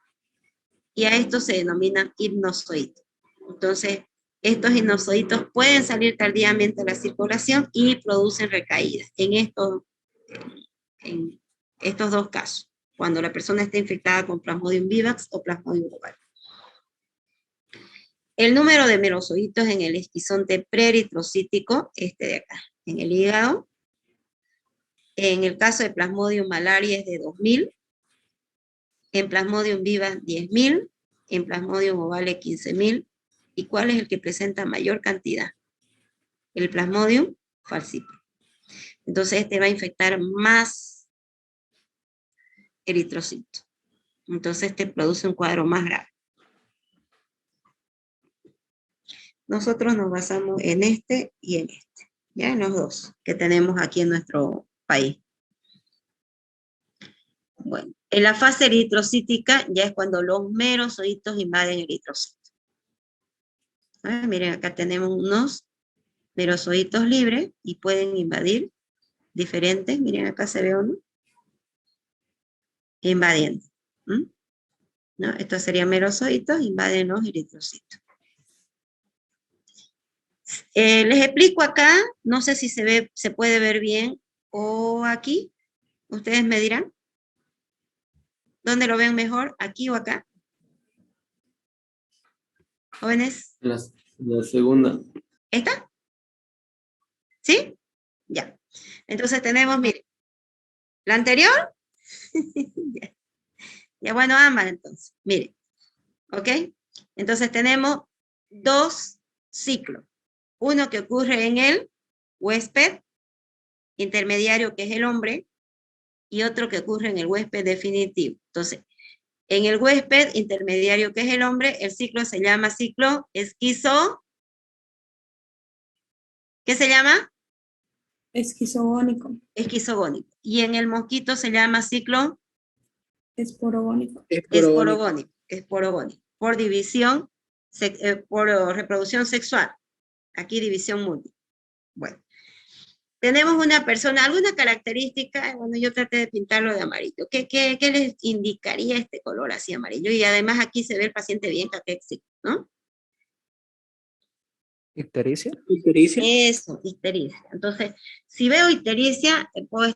Speaker 1: y a esto se denominan hipnozoitos. Entonces, estos hipnozoitos pueden salir tardíamente a la circulación y producen recaídas en estos dos casos, cuando la persona está infectada con Plasmodium vivax o Plasmodium ovale. El número de merozoitos en el esquizonte preeritrocítico, este de acá, en el hígado, en el caso de Plasmodium malaria es de 2000, en Plasmodium vivax 10.000, en Plasmodium ovale 15.000. ¿Y cuál es el que presenta mayor cantidad? El Plasmodium falciparum. Entonces este va a infectar más eritrocitos. Entonces este produce un cuadro más grave. Nosotros nos basamos en este y en este, ya en los dos que tenemos aquí en nuestro país. Bueno, en la fase eritrocítica ya es cuando los merozoitos invaden el eritrocito. Miren, acá tenemos unos merozoitos libres y pueden invadir diferentes. Miren, acá se ve uno invadiendo. ¿No? Estos serían merozoitos, invaden los eritrocitos. Les explico acá, no sé si se puede ver bien o aquí. Ustedes me dirán. ¿Dónde lo ven mejor? ¿Aquí o acá? Jóvenes.
Speaker 6: La segunda.
Speaker 1: ¿Esta? ¿Sí? Ya. Entonces tenemos, miren, la anterior. Ya bueno, ambas entonces. Miren. ¿Ok? Entonces tenemos dos ciclos. Uno que ocurre en el huésped intermediario, que es el hombre, y otro que ocurre en el huésped definitivo. Entonces, en el huésped intermediario, que es el hombre, el ciclo se llama ciclo esquizo. ¿Qué se llama?
Speaker 4: Esquizogónico.
Speaker 1: Esquizogónico. Y en el mosquito se llama ciclo
Speaker 4: Esporogónico.
Speaker 1: esporogónico. Esporogónico. Por división, por reproducción sexual. Aquí división múltiple. Bueno. Tenemos una persona, alguna característica, bueno, yo traté de pintarlo de amarillo. ¿Qué les indicaría este color así amarillo? Y además aquí se ve el paciente bien caquéxico, ¿no?
Speaker 3: ¿Ictericia?
Speaker 1: Eso, ictericia. Entonces, si veo ictericia, puedo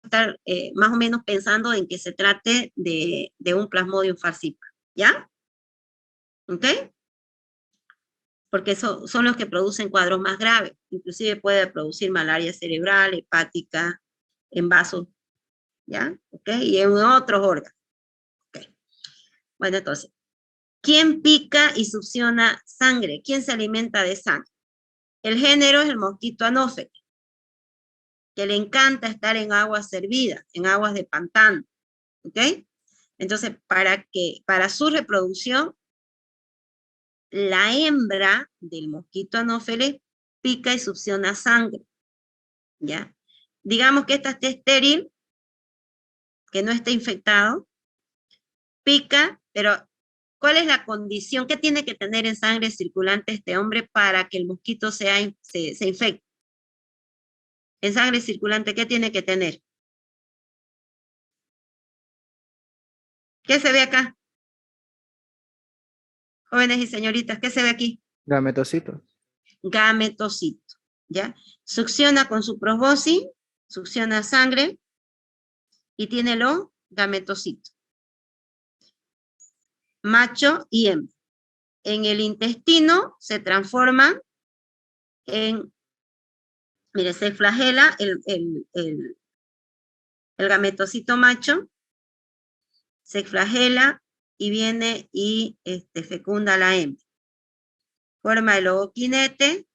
Speaker 1: estar más o menos pensando en que se trate de un Plasmodium falciparum, ¿ya? ¿Ok? Porque son los que producen cuadros más graves. Inclusive puede producir malaria cerebral, hepática, en vasos, ¿ya? ¿Ok? Y en otros órganos. ¿Ok? Bueno, entonces, ¿quién pica y succiona sangre? ¿Quién se alimenta de sangre? El género es el mosquito anófeles, que le encanta estar en aguas servidas, en aguas de pantano, ¿ok? Entonces, para su reproducción, la hembra del mosquito anófeles pica y succiona sangre, ¿ya? Digamos que esta esté estéril, que no esté infectado, pica, pero ¿cuál es la condición? ¿Qué tiene que tener en sangre circulante este hombre para que el mosquito se infecte? En sangre circulante, ¿qué tiene que tener? ¿Qué se ve acá? Jóvenes y señoritas, ¿qué se ve aquí?
Speaker 3: Gametocitos.
Speaker 1: Gametocito, ¿ya? Succiona con su proboscis, succiona sangre y tiene los gametocitos. Macho y hembra. En el intestino se transforman en, mire, se flagela el gametocito macho, se flagela y viene y fecunda a la hembra. Forma el ovoquinete,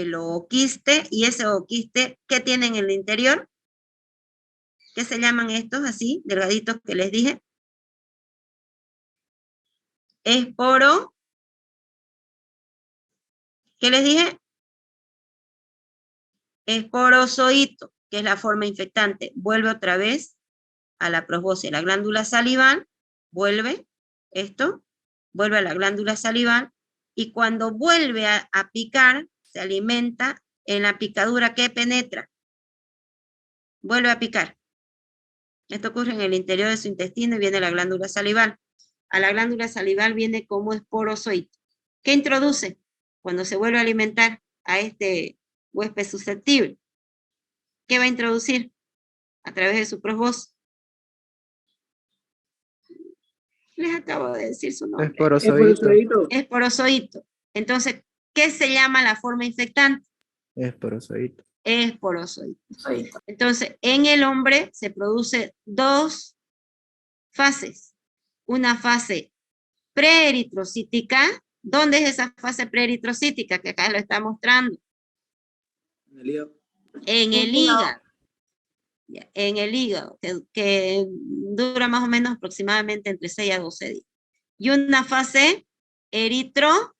Speaker 1: el ooquiste, y ese ooquiste, ¿qué tiene en el interior? ¿Qué se llaman estos así, delgaditos que les dije? Esporo. ¿Qué les dije? Esporozoito, que es la forma infectante. Vuelve otra vez a la probóscide, la glándula salival, vuelve esto, vuelve a la glándula salival, y cuando vuelve a picar, se alimenta en la picadura que penetra. Vuelve a picar. Esto ocurre en el interior de su intestino y viene a la glándula salival. A la glándula salival viene como esporozoito. ¿Qué introduce? Cuando se vuelve a alimentar a este huésped susceptible. ¿Qué va a introducir? A través de su probóscide. Les acabo de decir su nombre.
Speaker 3: Esporozoito.
Speaker 1: Esporozoito. Entonces, ¿qué se llama la forma infectante?
Speaker 3: Esporozoito.
Speaker 1: Esporozoito. Entonces, en el hombre se produce dos fases. Una fase preeritrocítica. ¿Dónde es esa fase preeritrocítica? Que acá lo está mostrando. En el hígado. En el hígado, que dura más o menos aproximadamente entre 6 a 12 días. Y una fase eritrocítica.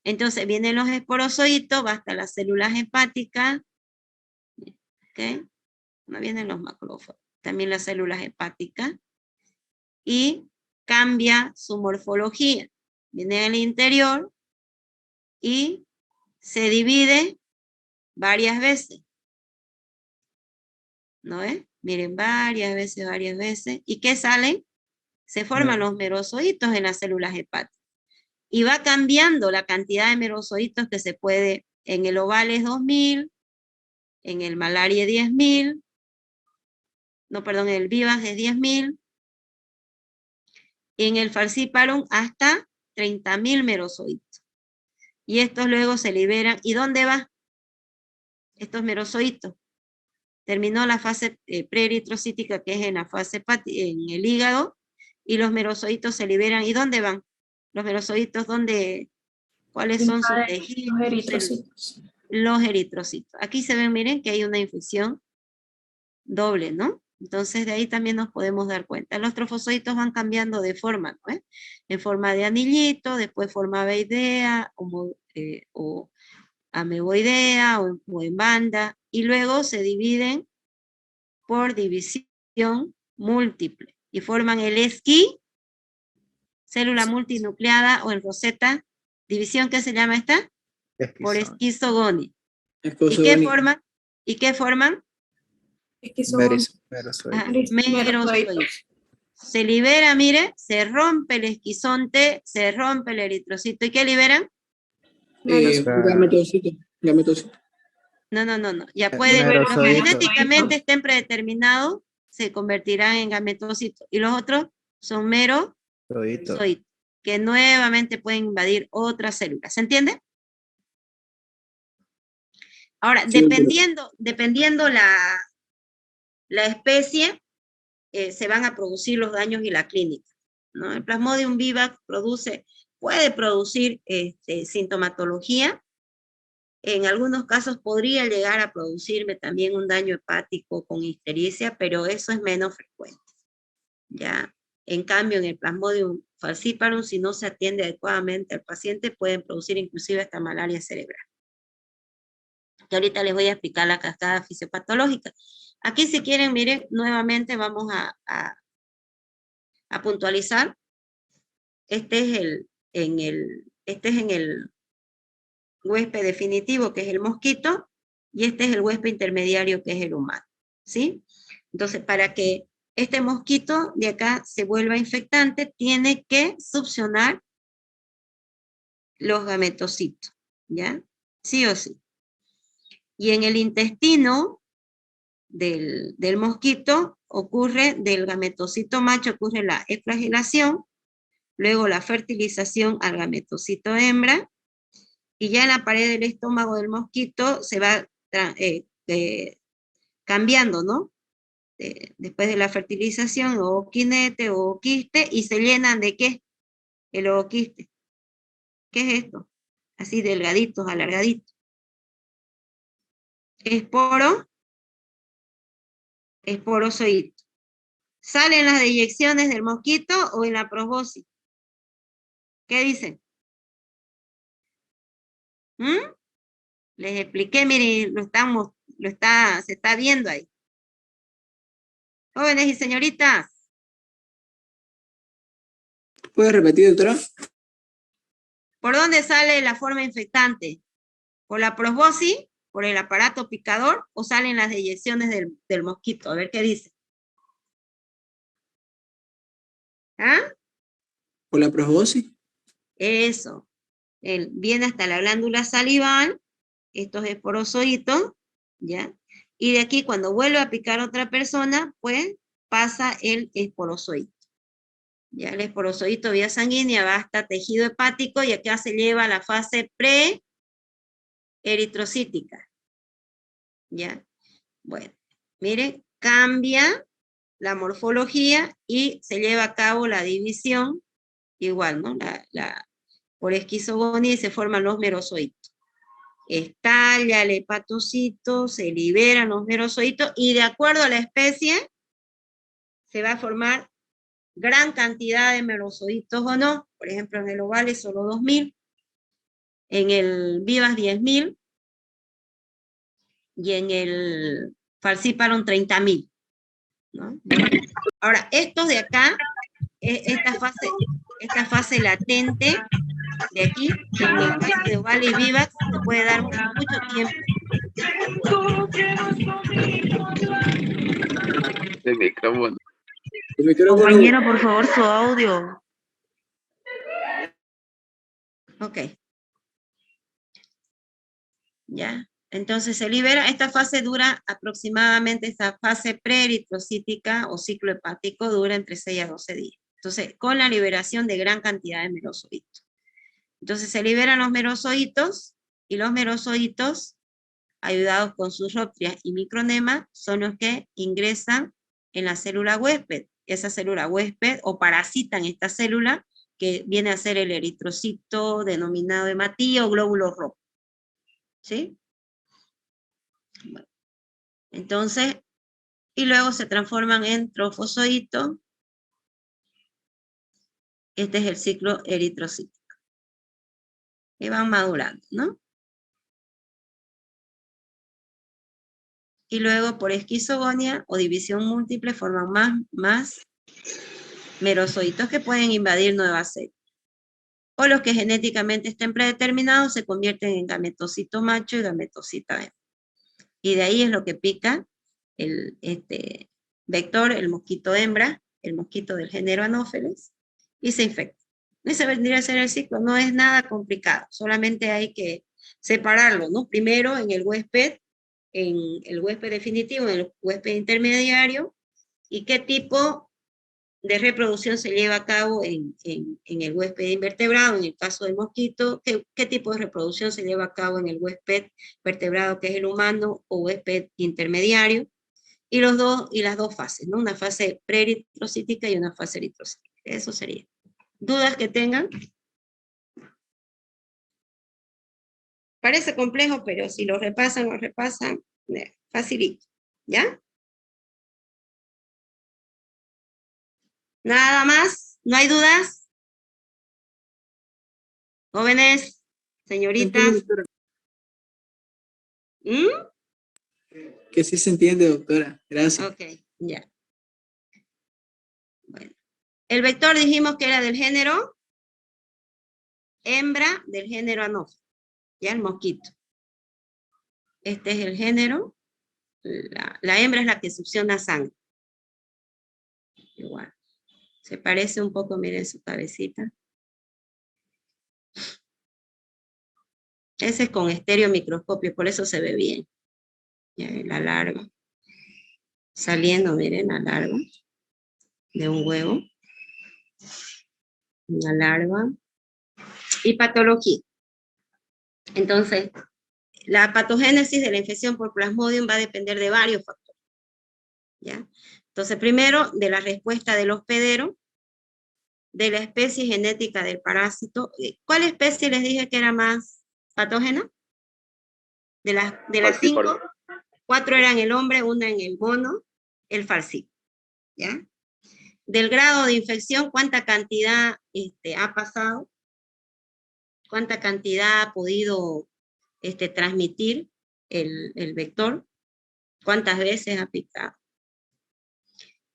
Speaker 1: Entonces vienen los esporozoitos, va hasta las células hepáticas. ¿Ok? No vienen los macrófagos, también las células hepáticas. Y cambia su morfología. Viene al interior y se divide varias veces. ¿No es? Miren, varias veces. ¿Y qué salen? Se forman los merozoitos en las células hepáticas. Y va cambiando la cantidad de merozoitos que se puede, en el oval es 2000, en el malaria 10.000, no, perdón, en el vivas es 10.000, y en el falciparum hasta 30.000 merozoitos. Y estos luego se liberan. ¿Y dónde va? Estos merozoitos. Terminó la fase preeritrocítica, que es en la fase en el hígado, y los merozoitos se liberan. ¿Y dónde van? Los merozoitos, ¿dónde? ¿Cuáles son sus tejidos?
Speaker 4: Los eritrocitos.
Speaker 1: Los eritrocitos. Aquí se ven, miren, que hay una infección doble, ¿no? Entonces de ahí también nos podemos dar cuenta. Los trofosocitos van cambiando de forma, ¿no? En forma de anillito, después forma ovoidea, o ameboidea, o en banda, y luego se dividen por división múltiple, y forman el esquí, célula multinucleada, o en roseta, división, ¿qué se llama esta? Por esquizogonia. ¿Y qué forman? ¿Y qué forman? Merozoitos. Se libera, mire, se rompe el esquizonte, se rompe el eritrocito. ¿Y qué liberan?
Speaker 7: Gametocito.
Speaker 1: No. Ya pueden, los que genéticamente estén predeterminados, se convertirán en gametocitos. Y los otros son merozoitos, que nuevamente pueden invadir otras células. ¿Se entiende? Ahora, sí, dependiendo la especie, se van a producir los daños y la clínica, ¿no? El Plasmodium vivax puede producir sintomatología. En algunos casos podría llegar a producirme también un daño hepático con ictericia, pero eso es menos frecuente. ¿Ya? En cambio, en el Plasmodium falciparum, si no se atiende adecuadamente al paciente, pueden producir inclusive hasta malaria cerebral. Que ahorita les voy a explicar la cascada fisiopatológica. Aquí, si quieren, miren, nuevamente vamos a puntualizar. Este es en el huésped definitivo, que es el mosquito, y este es el huésped intermediario, que es el humano, ¿sí? Entonces, para que este mosquito de acá se vuelva infectante, tiene que succionar los gametocitos, ¿ya? Sí o sí. Y en el intestino del mosquito ocurre, del gametocito macho ocurre la eflagilación, luego la fertilización al gametocito hembra, y ya en la pared del estómago del mosquito se va cambiando, ¿no? Después de la fertilización, ooquinete o ooquiste, y se llenan de ¿qué? El ooquiste. ¿Qué es esto? así delgaditos, alargaditos. Esporo, esporozoito. ¿Salen las deyecciones del mosquito o en la probóscis? ¿Qué dicen? Les expliqué, miren, se está viendo ahí. Jóvenes y señoritas.
Speaker 7: ¿Puede repetir, doctora?
Speaker 1: ¿Por dónde sale la forma infectante? ¿Por la probóscis? ¿Por el aparato picador? ¿O salen las deyecciones del mosquito? A ver qué dice. ¿Ah?
Speaker 7: ¿Por la probóscis?
Speaker 1: Eso. Viene hasta la glándula salival, estos esporozoitos, ¿ya? Y de aquí cuando vuelve a picar a otra persona, pues pasa el esporozoito. Ya el esporozoito vía sanguínea va hasta tejido hepático y acá se lleva a la fase pre-eritrocítica. ¿Ya? Bueno, miren, cambia la morfología y se lleva a cabo la división, igual, ¿no? Por esquizogonía y se forman los merozoitos. Estalla el hepatocito, se liberan los merozoitos y de acuerdo a la especie se va a formar gran cantidad de merozoitos o no. Por ejemplo, en el ovale solo 2000, en el vivas 10.000 y en el falciparum 30.000, ¿no? Ahora, estos de acá, esta fase latente de aquí, en el caso de ovale y vivax, se puede dar mucho tiempo.
Speaker 2: El micrófono.
Speaker 7: El micrófono.
Speaker 8: Compañero, por favor, su audio.
Speaker 1: Ok. Ya. Entonces se libera, esta fase dura aproximadamente, esta fase preeritrocítica o ciclo hepático dura entre 6 a 12 días. Entonces, con la liberación de gran cantidad de merozoitos. Entonces se liberan los merozoitos, y los merozoitos, ayudados con subroptrias y micronema, son los que ingresan en la célula huésped. Esa célula huésped, o parasitan esta célula, que viene a ser el eritrocito denominado hematío o glóbulo rojo. ¿Sí? Bueno. Entonces, y luego se transforman en trofozoitos. Este es el ciclo eritrocítico. Y van madurando, ¿no? Y luego por esquizogonia o división múltiple forman más merozoitos que pueden invadir nuevas células. O los que genéticamente estén predeterminados se convierten en gametocito macho y gametocita hembra. Y de ahí es lo que pica el vector, el mosquito hembra, el mosquito del género Anopheles, y se infecta. Ese vendría a ser el ciclo, no es nada complicado, solamente hay que separarlo, ¿no? Primero en el huésped definitivo, en el huésped intermediario, y qué tipo de reproducción se lleva a cabo en el huésped invertebrado, en el caso del mosquito, qué tipo de reproducción se lleva a cabo en el huésped vertebrado, que es el humano, o huésped intermediario, y las dos fases, ¿no? Una fase preeritrocítica y una fase eritrocítica. Eso sería. ¿Dudas que tengan? Parece complejo, pero si lo repasan, facilito. ¿Ya? ¿Nada más? ¿No hay dudas? Jóvenes, señoritas.
Speaker 7: Que sí se entiende, doctora. Gracias.
Speaker 1: Ok, ya. Bueno. El vector dijimos que era del género hembra, del género Anopheles. Ya, el mosquito. Este es el género. La hembra es la que succiona sangre. Igual. Se parece un poco, miren su cabecita. Ese es con estereomicroscopio, por eso se ve bien. Ya, la larva. Saliendo, miren, la larva de un huevo. Una larva. Y patología. Entonces, la patogénesis de la infección por Plasmodium va a depender de varios factores. ¿Ya? Entonces, primero, de la respuesta del hospedero, de la especie genética del parásito. ¿Cuál especie les dije que era más patógenas. De las 5, 4 eran el hombre, 1 en el mono, el falciparum, ¿ya? Del grado de infección, ¿cuánta cantidad ha pasado? ¿Cuánta cantidad ha podido transmitir el vector? ¿Cuántas veces ha picado?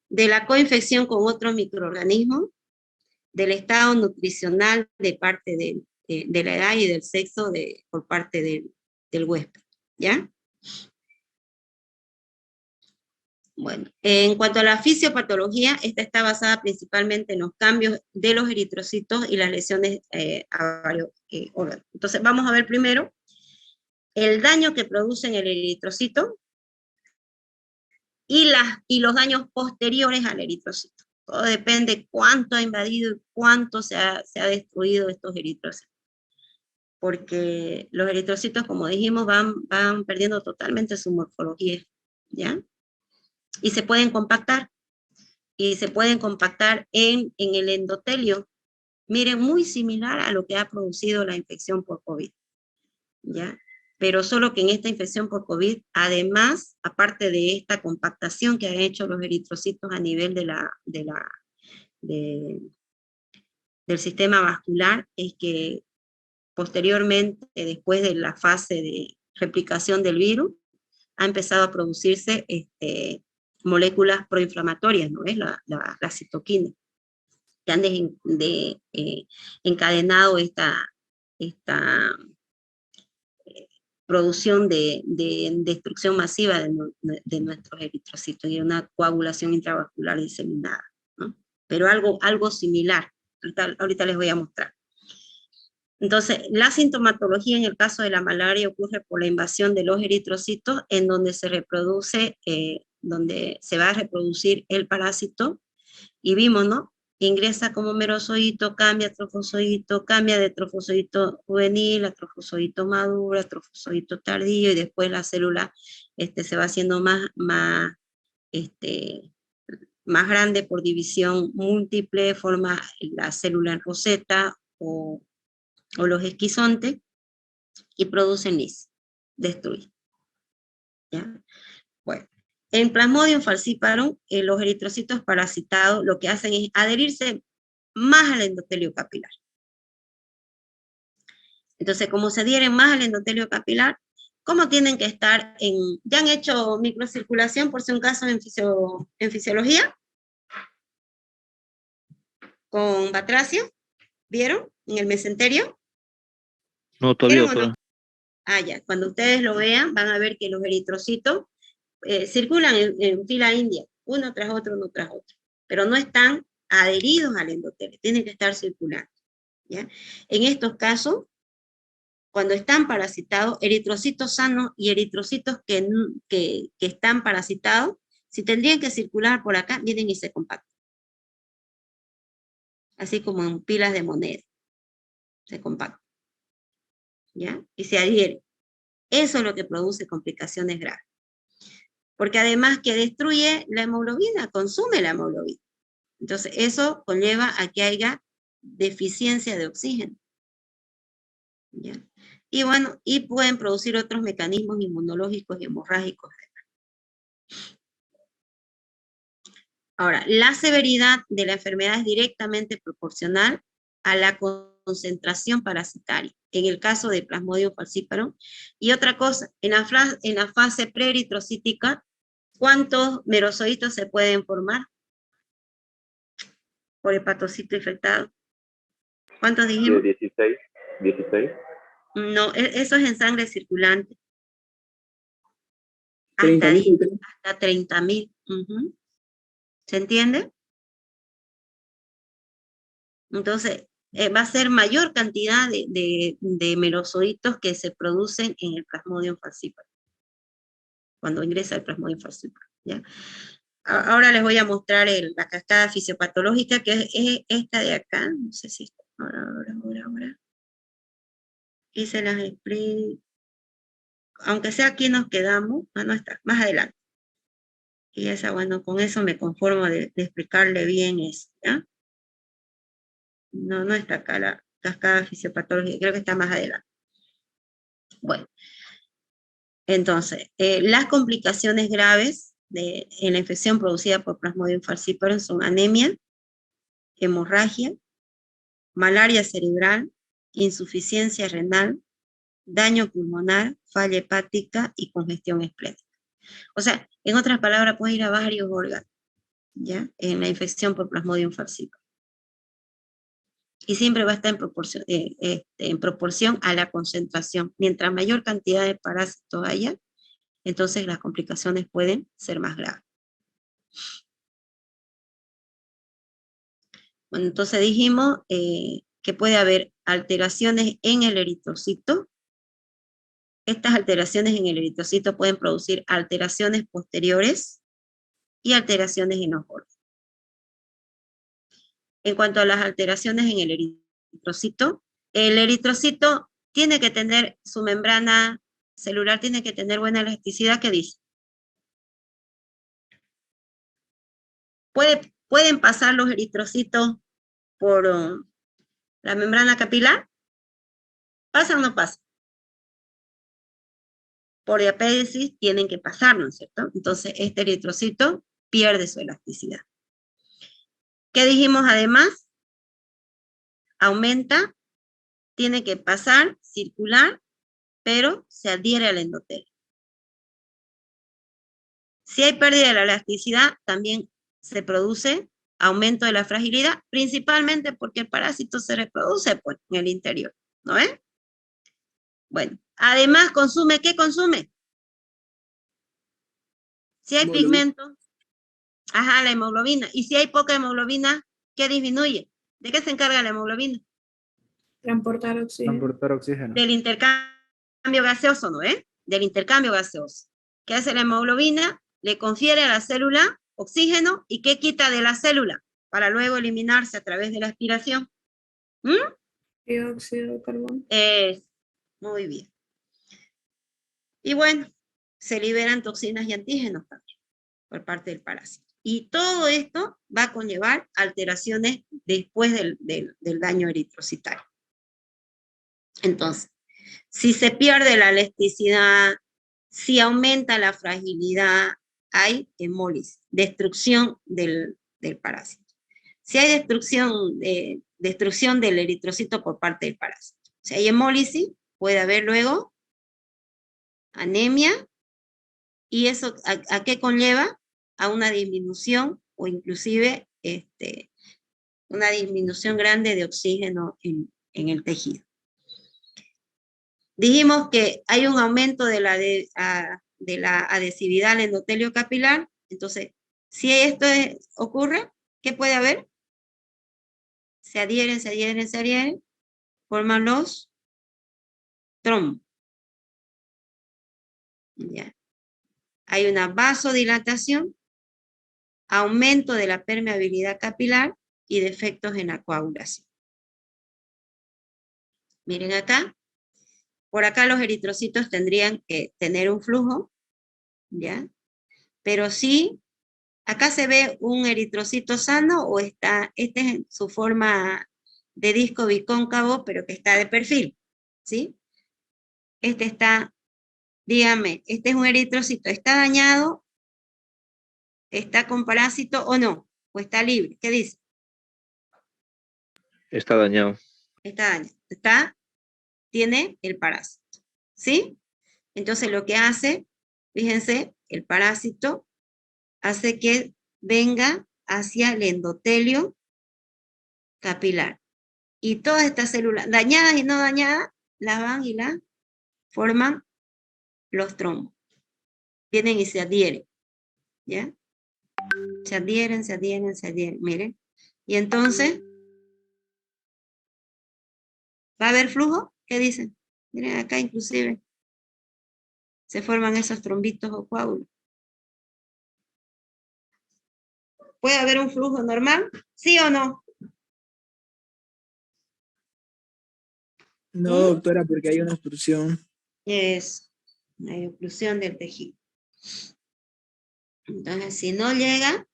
Speaker 1: De la coinfección con otros microorganismos, del estado nutricional de parte de la edad y del sexo por parte del huésped, ¿ya? Bueno, en cuanto a la fisiopatología, esta está basada principalmente en los cambios de los eritrocitos y las lesiones a varios órganos. Entonces, vamos a ver primero el daño que producen el eritrocito y los daños posteriores al eritrocito. Todo depende cuánto ha invadido y cuánto se ha destruido estos eritrocitos. Porque los eritrocitos, como dijimos, van perdiendo totalmente su morfología, ¿ya? Y se pueden compactar. Y se pueden compactar en el endotelio. Miren, muy similar a lo que ha producido la infección por COVID, ¿ya? Pero solo que en esta infección por COVID, además, aparte de esta compactación que han hecho los eritrocitos a nivel del sistema vascular, es que posteriormente, después de la fase de replicación del virus, ha empezado a producirse moléculas proinflamatorias, ¿no es? La citoquina, que han encadenado esta producción de destrucción masiva de nuestros eritrocitos y una coagulación intravascular diseminada, ¿no? Pero algo similar, ahorita les voy a mostrar. Entonces, la sintomatología en el caso de la malaria ocurre por la invasión de los eritrocitos, en donde se reproduce, donde se va a reproducir el parásito, y vimos, ¿no? Ingresa como merozoito, cambia a trofozoito, cambia de trofozoito juvenil a trofozoito maduro, a trofozoito tardío, y después la célula se va haciendo más grande por división múltiple, forma la célula en roseta o los esquizontes, y producen lis, destruye. ¿Ya? Bueno, en Plasmodium falciparum, los eritrocitos parasitados lo que hacen es adherirse más al endotelio capilar. Entonces, como se adhieren más al endotelio capilar, ¿cómo tienen que estar ya han hecho microcirculación por si un caso en fisiología? Con batracio, ¿vieron? En el mesenterio.
Speaker 5: No, todavía, doctora.
Speaker 1: Ah, ya. Cuando ustedes lo vean, van a ver que los eritrocitos circulan en fila india, uno tras otro, pero no están adheridos al endotelio, tienen que estar circulando, ¿ya? En estos casos, cuando están parasitados, eritrocitos sanos y eritrocitos que están parasitados, si tendrían que circular por acá, vienen y se compactan. Así como en pilas de moneda, se compactan, ¿ya? Y se adhieren. Eso es lo que produce complicaciones graves. Porque además que destruye la hemoglobina, consume la hemoglobina. Entonces eso conlleva a que haya deficiencia de oxígeno, ¿ya? Y bueno, y pueden producir otros mecanismos inmunológicos y hemorrágicos. Ahora, la severidad de la enfermedad es directamente proporcional a la concentración parasitaria, en el caso de Plasmodium falciparum. Y otra cosa, en la fase preeritrocítica, ¿cuántos merozoitos se pueden formar por hepatocito infectado? ¿Cuántos dijimos?
Speaker 2: 16.
Speaker 1: No, eso es en sangre circulante.
Speaker 7: 30.000.
Speaker 1: Hasta 30.000. ¿Se entiende? Entonces, va a ser mayor cantidad de merozoitos que se producen en el Plasmodium falciparum, cuando ingresa el Plasmodium falciparum, ¿ya? Ahora les voy a mostrar la cascada fisiopatológica, que es esta de acá. No sé si está. Ahora. Y se las explico. Aunque sea aquí nos quedamos. No está, más adelante. Y esa, bueno, con eso me conformo de explicarle bien eso, ¿ya? No está acá la cascada fisiopatológica, creo que está más adelante. Bueno, entonces, las complicaciones graves en la infección producida por Plasmodium falciparum son anemia, hemorragia, malaria cerebral, insuficiencia renal, daño pulmonar, falla hepática y congestión esplénica. O sea, en otras palabras, puede ir a varios órganos, ¿ya? En la infección por Plasmodium falciparum. Y siempre va a estar en proporción a la concentración. Mientras mayor cantidad de parásitos haya, entonces las complicaciones pueden ser más graves. Bueno, entonces dijimos que puede haber alteraciones en el eritrocito. Estas alteraciones en el eritrocito pueden producir alteraciones posteriores y alteraciones en los órganos. En cuanto a las alteraciones en el eritrocito tiene que tener su membrana celular, tiene que tener buena elasticidad, ¿qué dice? ¿Pueden pasar los eritrocitos por la membrana capilar? ¿Pasa o no pasa? Por diapédesis tienen que pasar, ¿no es cierto? Entonces este eritrocito pierde su elasticidad. ¿Qué dijimos además? Aumenta, tiene que pasar, circular, pero se adhiere al endotelio. Si hay pérdida de la elasticidad, también se produce aumento de la fragilidad, principalmente porque el parásito se reproduce pues, en el interior, ¿no es? Bueno, además consume, ¿qué consume? Si hay pigmento, ajá, la hemoglobina. Y si hay poca hemoglobina, ¿qué disminuye? ¿De qué se encarga la hemoglobina?
Speaker 4: Transportar oxígeno.
Speaker 3: Transportar oxígeno.
Speaker 1: Del intercambio gaseoso, ¿no es? Del intercambio gaseoso. ¿Qué hace la hemoglobina? Le confiere a la célula oxígeno y ¿qué quita de la célula? Para luego eliminarse a través de la aspiración.
Speaker 4: Dióxido de carbono.
Speaker 1: Muy bien. Y bueno, se liberan toxinas y antígenos también por parte del parásito. Y todo esto va a conllevar alteraciones después del daño eritrocitario. Entonces, si se pierde la elasticidad, si aumenta la fragilidad, hay hemólisis, destrucción del parásito. Si hay destrucción del eritrocito por parte del parásito. Si hay hemólisis, puede haber luego anemia, y eso ¿a qué conlleva? A una disminución o inclusive una disminución grande de oxígeno en el tejido. Dijimos que hay un aumento de la adhesividad al endotelio capilar. Entonces, si esto ocurre, ¿qué puede haber? Se adhieren, forman los trombos. ¿Ya? Hay una vasodilatación, aumento de la permeabilidad capilar y defectos en la coagulación. Miren acá. Por acá los eritrocitos tendrían que tener un flujo, ¿ya? Pero sí, acá se ve un eritrocito sano o esta es en su forma de disco bicóncavo, pero que está de perfil, ¿sí? Este está, dígame, este es un eritrocito, ¿está dañado? ¿Está con parásito o no? ¿O está libre? ¿Qué dice?
Speaker 5: Está dañado.
Speaker 1: Está dañado. Tiene el parásito, ¿sí? Entonces lo que hace, fíjense, el parásito hace que venga hacia el endotelio capilar. Y todas estas células, dañadas y no dañadas, las van y las forman los trombos. Vienen y se adhieren, ¿ya? Se adhieren, miren. Y entonces, ¿va a haber flujo? ¿Qué dicen? Miren acá inclusive se forman esos trombitos o coágulos. ¿Puede haber un flujo normal? ¿Sí o no?
Speaker 7: No, doctora, porque hay una obstrucción.
Speaker 1: Es una oclusión del tejido. Entonces, si no llega,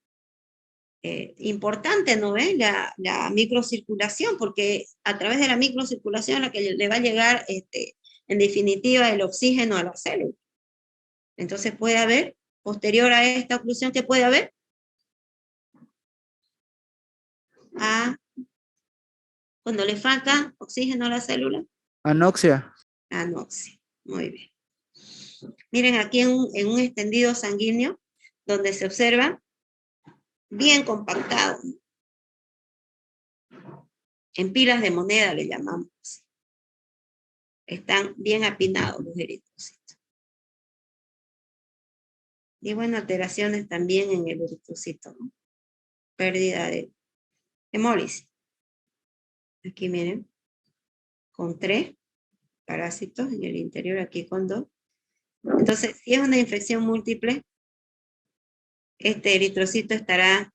Speaker 1: importante, ¿no ve? La microcirculación, porque a través de la microcirculación la que le va a llegar en definitiva, el oxígeno a la célula. Entonces puede haber, posterior a esta oclusión, ¿qué puede haber? Cuando le falta oxígeno a la célula,
Speaker 3: Anoxia.
Speaker 1: anoxia. Muy bien. Miren aquí en un extendido sanguíneo, donde se observa bien compactado. En pilas de moneda le llamamos. Están bien apinados los eritrocitos. Y bueno, alteraciones también en el eritrocito, ¿no? Pérdida de hemólisis. Aquí miren, con 3 parásitos en el interior, aquí con 2. Entonces, si es una infección múltiple, este eritrocito estará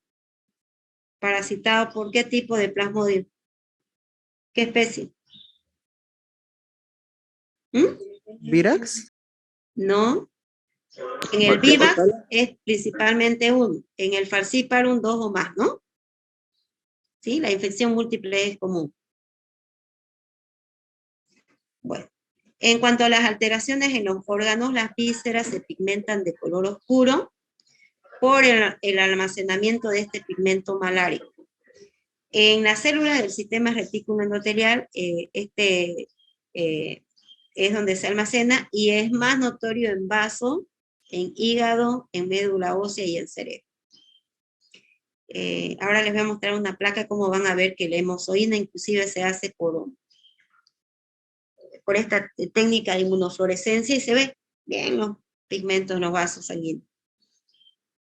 Speaker 1: parasitado por ¿qué tipo de plasmodium? ¿Qué especie?
Speaker 3: ¿Virax?
Speaker 1: No. En el vivax es principalmente uno. En el falciparum 2 o más, ¿no? ¿Sí? La infección múltiple es común. Bueno, en cuanto a las alteraciones en los órganos, las vísceras se pigmentan de color oscuro por el almacenamiento de este pigmento malárico. En las células del sistema retículo endotelial, es donde se almacena y es más notorio en vaso, en hígado, en médula ósea y en cerebro. Ahora les voy a mostrar una placa, como van a ver que la hemozoína inclusive se hace por esta técnica de inmunofluorescencia y se ve bien los pigmentos en los vasos sanguíneos.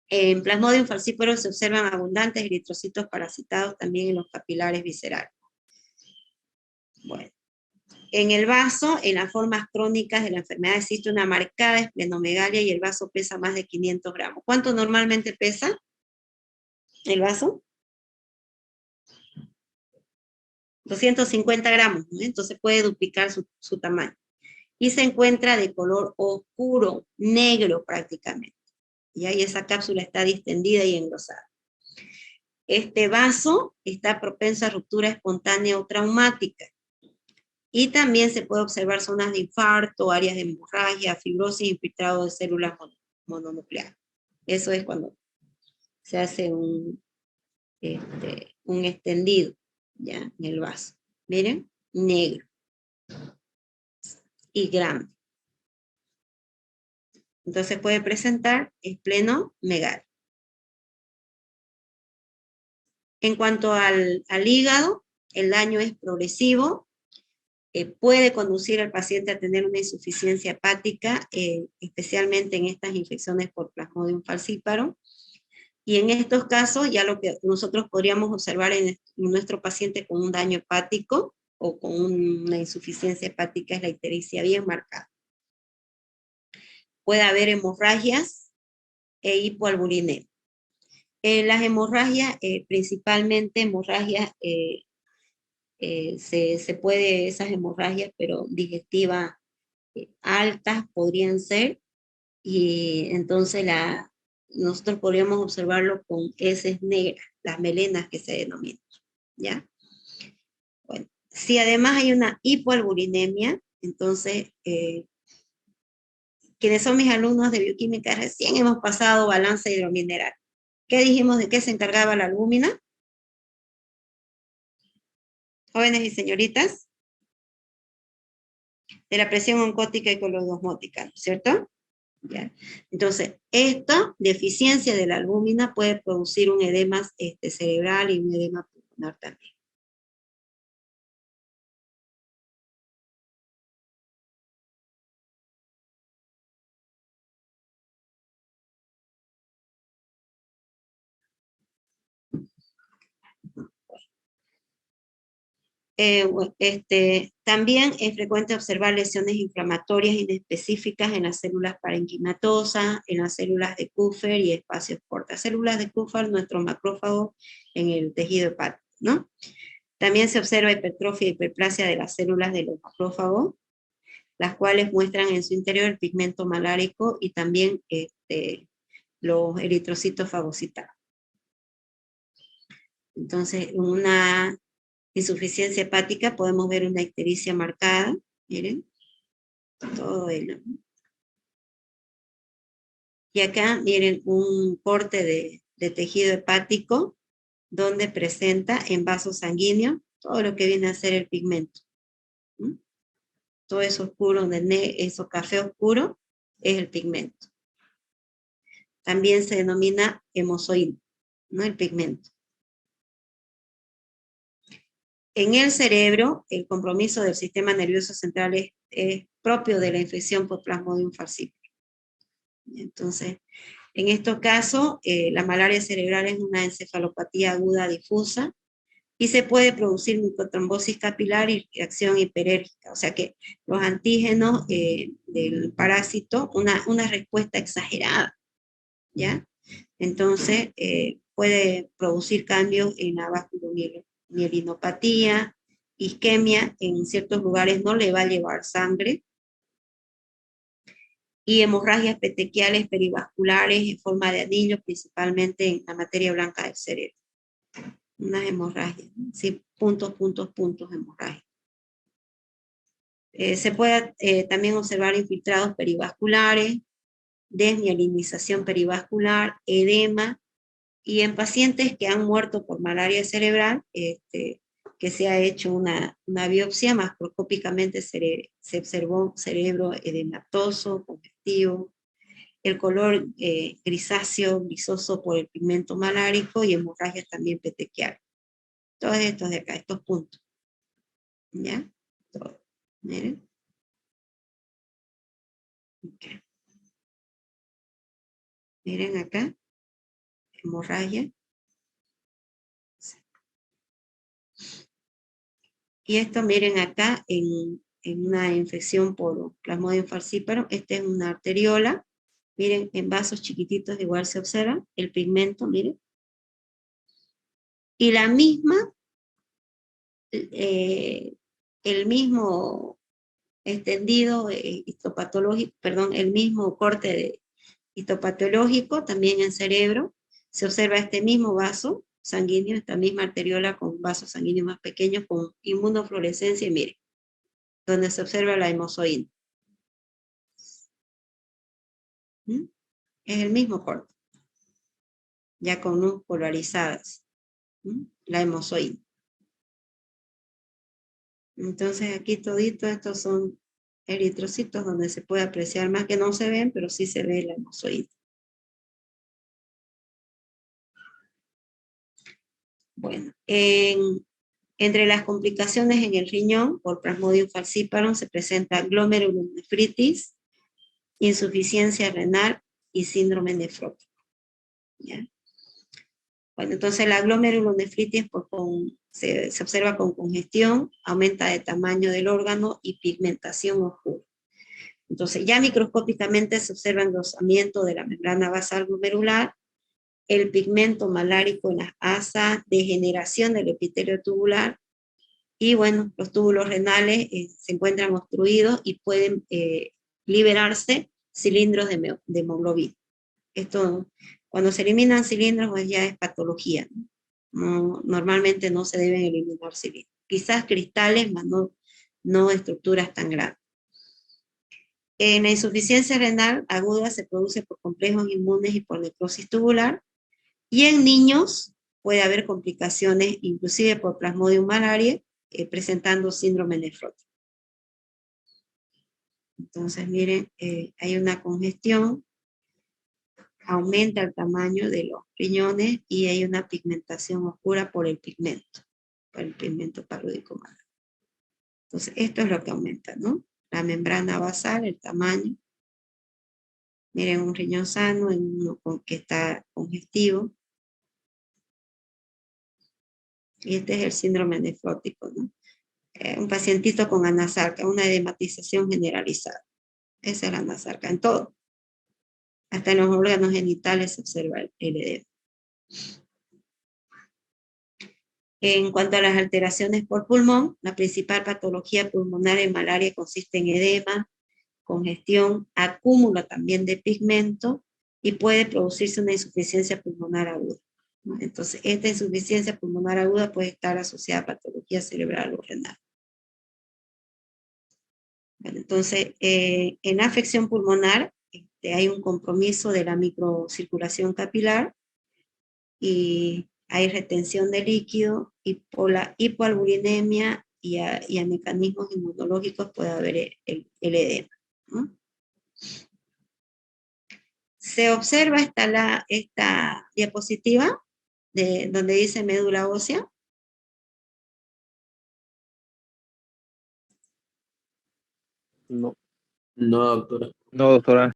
Speaker 1: En Plasmodium falciparum se observan abundantes eritrocitos parasitados también en los capilares viscerales. Bueno, en el vaso, en las formas crónicas de la enfermedad existe una marcada esplenomegalia y el vaso pesa más de 500 gramos. ¿Cuánto normalmente pesa el vaso? 250 gramos, ¿no? Entonces puede duplicar su tamaño. Y se encuentra de color oscuro, negro prácticamente. Y ahí esa cápsula está distendida y engrosada. Este vaso está propenso a ruptura espontánea o traumática. Y también se puede observar zonas de infarto, áreas de hemorragia, fibrosis, infiltrado de células mononucleares. Eso es cuando se hace un extendido, ya, en el vaso. Miren, negro y grande. Entonces puede presentar esplenomegalia. En cuanto al hígado, el daño es progresivo, puede conducir al paciente a tener una insuficiencia hepática, especialmente en estas infecciones por Plasmodium falciparum. Y en estos casos, ya lo que nosotros podríamos observar en nuestro paciente con un daño hepático o con una insuficiencia hepática es la ictericia bien marcada. Puede haber hemorragias e hipoalbuminemia. Las hemorragias, principalmente hemorragias, esas hemorragias, pero digestivas altas podrían ser, y entonces nosotros podríamos observarlo con heces negras, las melenas que se denominan, ¿ya? Bueno, si además hay una hipoalbuminemia, entonces, quienes son mis alumnos de bioquímica, recién hemos pasado balance hidromineral. ¿Qué dijimos de qué se encargaba la albúmina? Jóvenes y señoritas, de la presión oncótica y colodosmótica, ¿cierto? ¿Ya? Entonces, esta deficiencia de la albúmina puede producir un edema cerebral y un edema pulmonar también. También es frecuente observar lesiones inflamatorias inespecíficas en las células parenquimatosas, en las células de Kupffer y espacios cortas. Células de Kupffer, nuestro macrófago en el tejido hepático, ¿no? También se observa hipertrofia y hiperplasia de las células de los macrófagos, las cuales muestran en su interior el pigmento malárico y también los eritrocitos fagocitados. Entonces, una insuficiencia hepática podemos ver una ictericia marcada, miren, todo ello. Y acá miren un corte de tejido hepático donde presenta en vaso sanguíneo todo lo que viene a ser el pigmento. ¿Mm? Todo eso oscuro, eso café oscuro, es el pigmento. También se denomina hemozoide, ¿no? El pigmento. En el cerebro, el compromiso del sistema nervioso central es propio de la infección por Plasmodium falciparum. Entonces, en estos casos, la malaria cerebral es una encefalopatía aguda difusa y se puede producir microtrombosis capilar y reacción hiperérgica. O sea que los antígenos del parásito, una respuesta exagerada, ¿ya? Entonces, puede producir cambios en la vasculomielinopatía, isquemia, en ciertos lugares no le va a llevar sangre, y hemorragias petequiales perivasculares en forma de anillo, principalmente en la materia blanca del cerebro. Unas hemorragias, sí, puntos hemorrágicos. Se puede también observar infiltrados perivasculares, desmielinización perivascular, edema, y en pacientes que han muerto por malaria cerebral, que se ha hecho una biopsia, macroscópicamente se observó cerebro edematoso, congestivo, el color grisáceo, grisoso por el pigmento malárico y hemorragias también petequiales. Todos estos de acá, estos puntos. ¿Ya? Todo. Miren. Okay. Miren acá. Hemorragia. Y esto miren acá en una infección por Plasmodium falciparum. Esta es una arteriola. Miren, en vasos chiquititos igual se observa el pigmento, miren. Y la misma, el mismo extendido histopatológico, perdón, el mismo corte histopatológico también en cerebro. Se observa este mismo vaso sanguíneo, esta misma arteriola con vasos sanguíneos más pequeños con inmunofluorescencia, y miren, donde se observa la hemozoide. ¿Mm? Es el mismo corte, ya con luz polarizadas. ¿Mm? La hemozoide. Entonces aquí todito estos son eritrocitos donde se puede apreciar, más que no se ven, pero sí se ve la hemozoide. Bueno, entre las complicaciones en el riñón por Plasmodium falciparum se presenta glomerulonefritis, insuficiencia renal y síndrome nefrótico. ¿Ya? Bueno, entonces la glomerulonefritis se observa con congestión, aumenta de tamaño del órgano y pigmentación oscura. Entonces ya microscópicamente se observa engrosamiento de la membrana basal glomerular, el pigmento malárico en las asas, degeneración del epitelio tubular, y bueno, los túbulos renales se encuentran obstruidos y pueden liberarse cilindros de hemoglobina. Esto, cuando se eliminan cilindros, pues ya es patología, ¿no? Normalmente no se deben eliminar cilindros. Quizás cristales, mas no estructuras tan grandes. En la insuficiencia renal aguda se produce por complejos inmunes y por necrosis tubular, y en niños puede haber complicaciones, inclusive por Plasmodium malariae, presentando síndrome nefrótico. Entonces, miren, hay una congestión, aumenta el tamaño de los riñones y hay una pigmentación oscura por el pigmento parúdico malárico. Entonces, esto es lo que aumenta, ¿no? La membrana basal, el tamaño. Miren, un riñón sano en uno que está congestivo. Y este es el síndrome nefrótico, ¿no? Un pacientito con anasarca, una edematización generalizada. Esa es la anasarca, en todo. Hasta en los órganos genitales se observa el edema. En cuanto a las alteraciones por pulmón, la principal patología pulmonar en malaria consiste en edema, congestión, acúmulo también de pigmento, y puede producirse una insuficiencia pulmonar aguda. Entonces, esta insuficiencia pulmonar aguda puede estar asociada a patología cerebral o renal. Bueno, entonces, en la afección pulmonar hay un compromiso de la microcirculación capilar y hay retención de líquido, y por la hipoalbuminemia y a mecanismos inmunológicos puede haber el edema, ¿no? Se observa esta diapositiva donde dice médula ósea.
Speaker 5: No,
Speaker 6: No, doctora.
Speaker 5: no, doctora.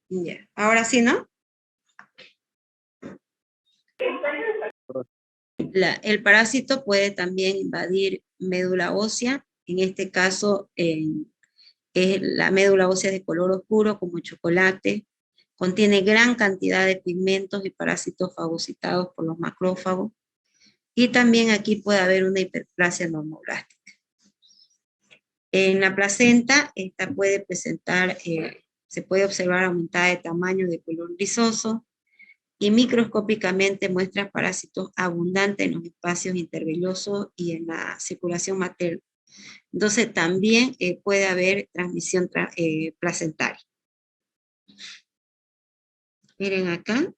Speaker 1: Ya. Ahora sí, ¿no? El parásito puede también invadir médula ósea. En este caso, es la médula ósea de color oscuro como chocolate. Contiene gran cantidad de pigmentos y parásitos fagocitados por los macrófagos. Y también aquí puede haber una hiperplasia normoblástica. En la placenta, esta puede presentar, se puede observar aumentada de tamaño, de color grisoso, y microscópicamente muestra parásitos abundantes en los espacios intervellosos y en la circulación materna. Entonces también puede haber transmisión placentaria. Miren acá.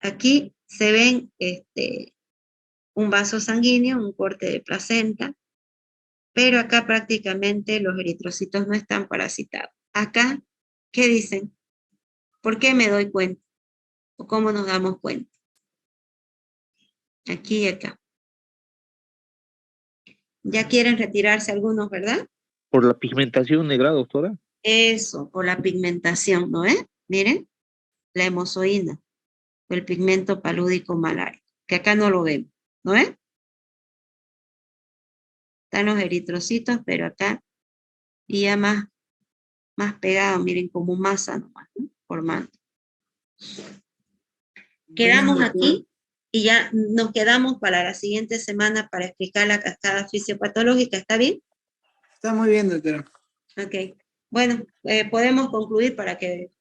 Speaker 1: Aquí se ven un vaso sanguíneo, un corte de placenta, pero acá prácticamente los eritrocitos no están parasitados. Acá, ¿qué dicen? ¿Por qué me doy cuenta? ¿O cómo nos damos cuenta? Aquí y acá. Ya quieren retirarse algunos, ¿verdad?
Speaker 5: Por la pigmentación negra, doctora.
Speaker 1: Eso, por la pigmentación, ¿no es? Miren, la hemozoína, el pigmento palúdico malárico, que acá no lo vemos, ¿no es? Están los eritrocitos, pero acá, y ya más pegado, miren, como masa nomás, ¿no? Formando. Quedamos aquí y ya nos quedamos para la siguiente semana para explicar la cascada fisiopatológica, ¿está bien?
Speaker 7: Está muy bien, doctora.
Speaker 1: Ok. Bueno, podemos concluir para que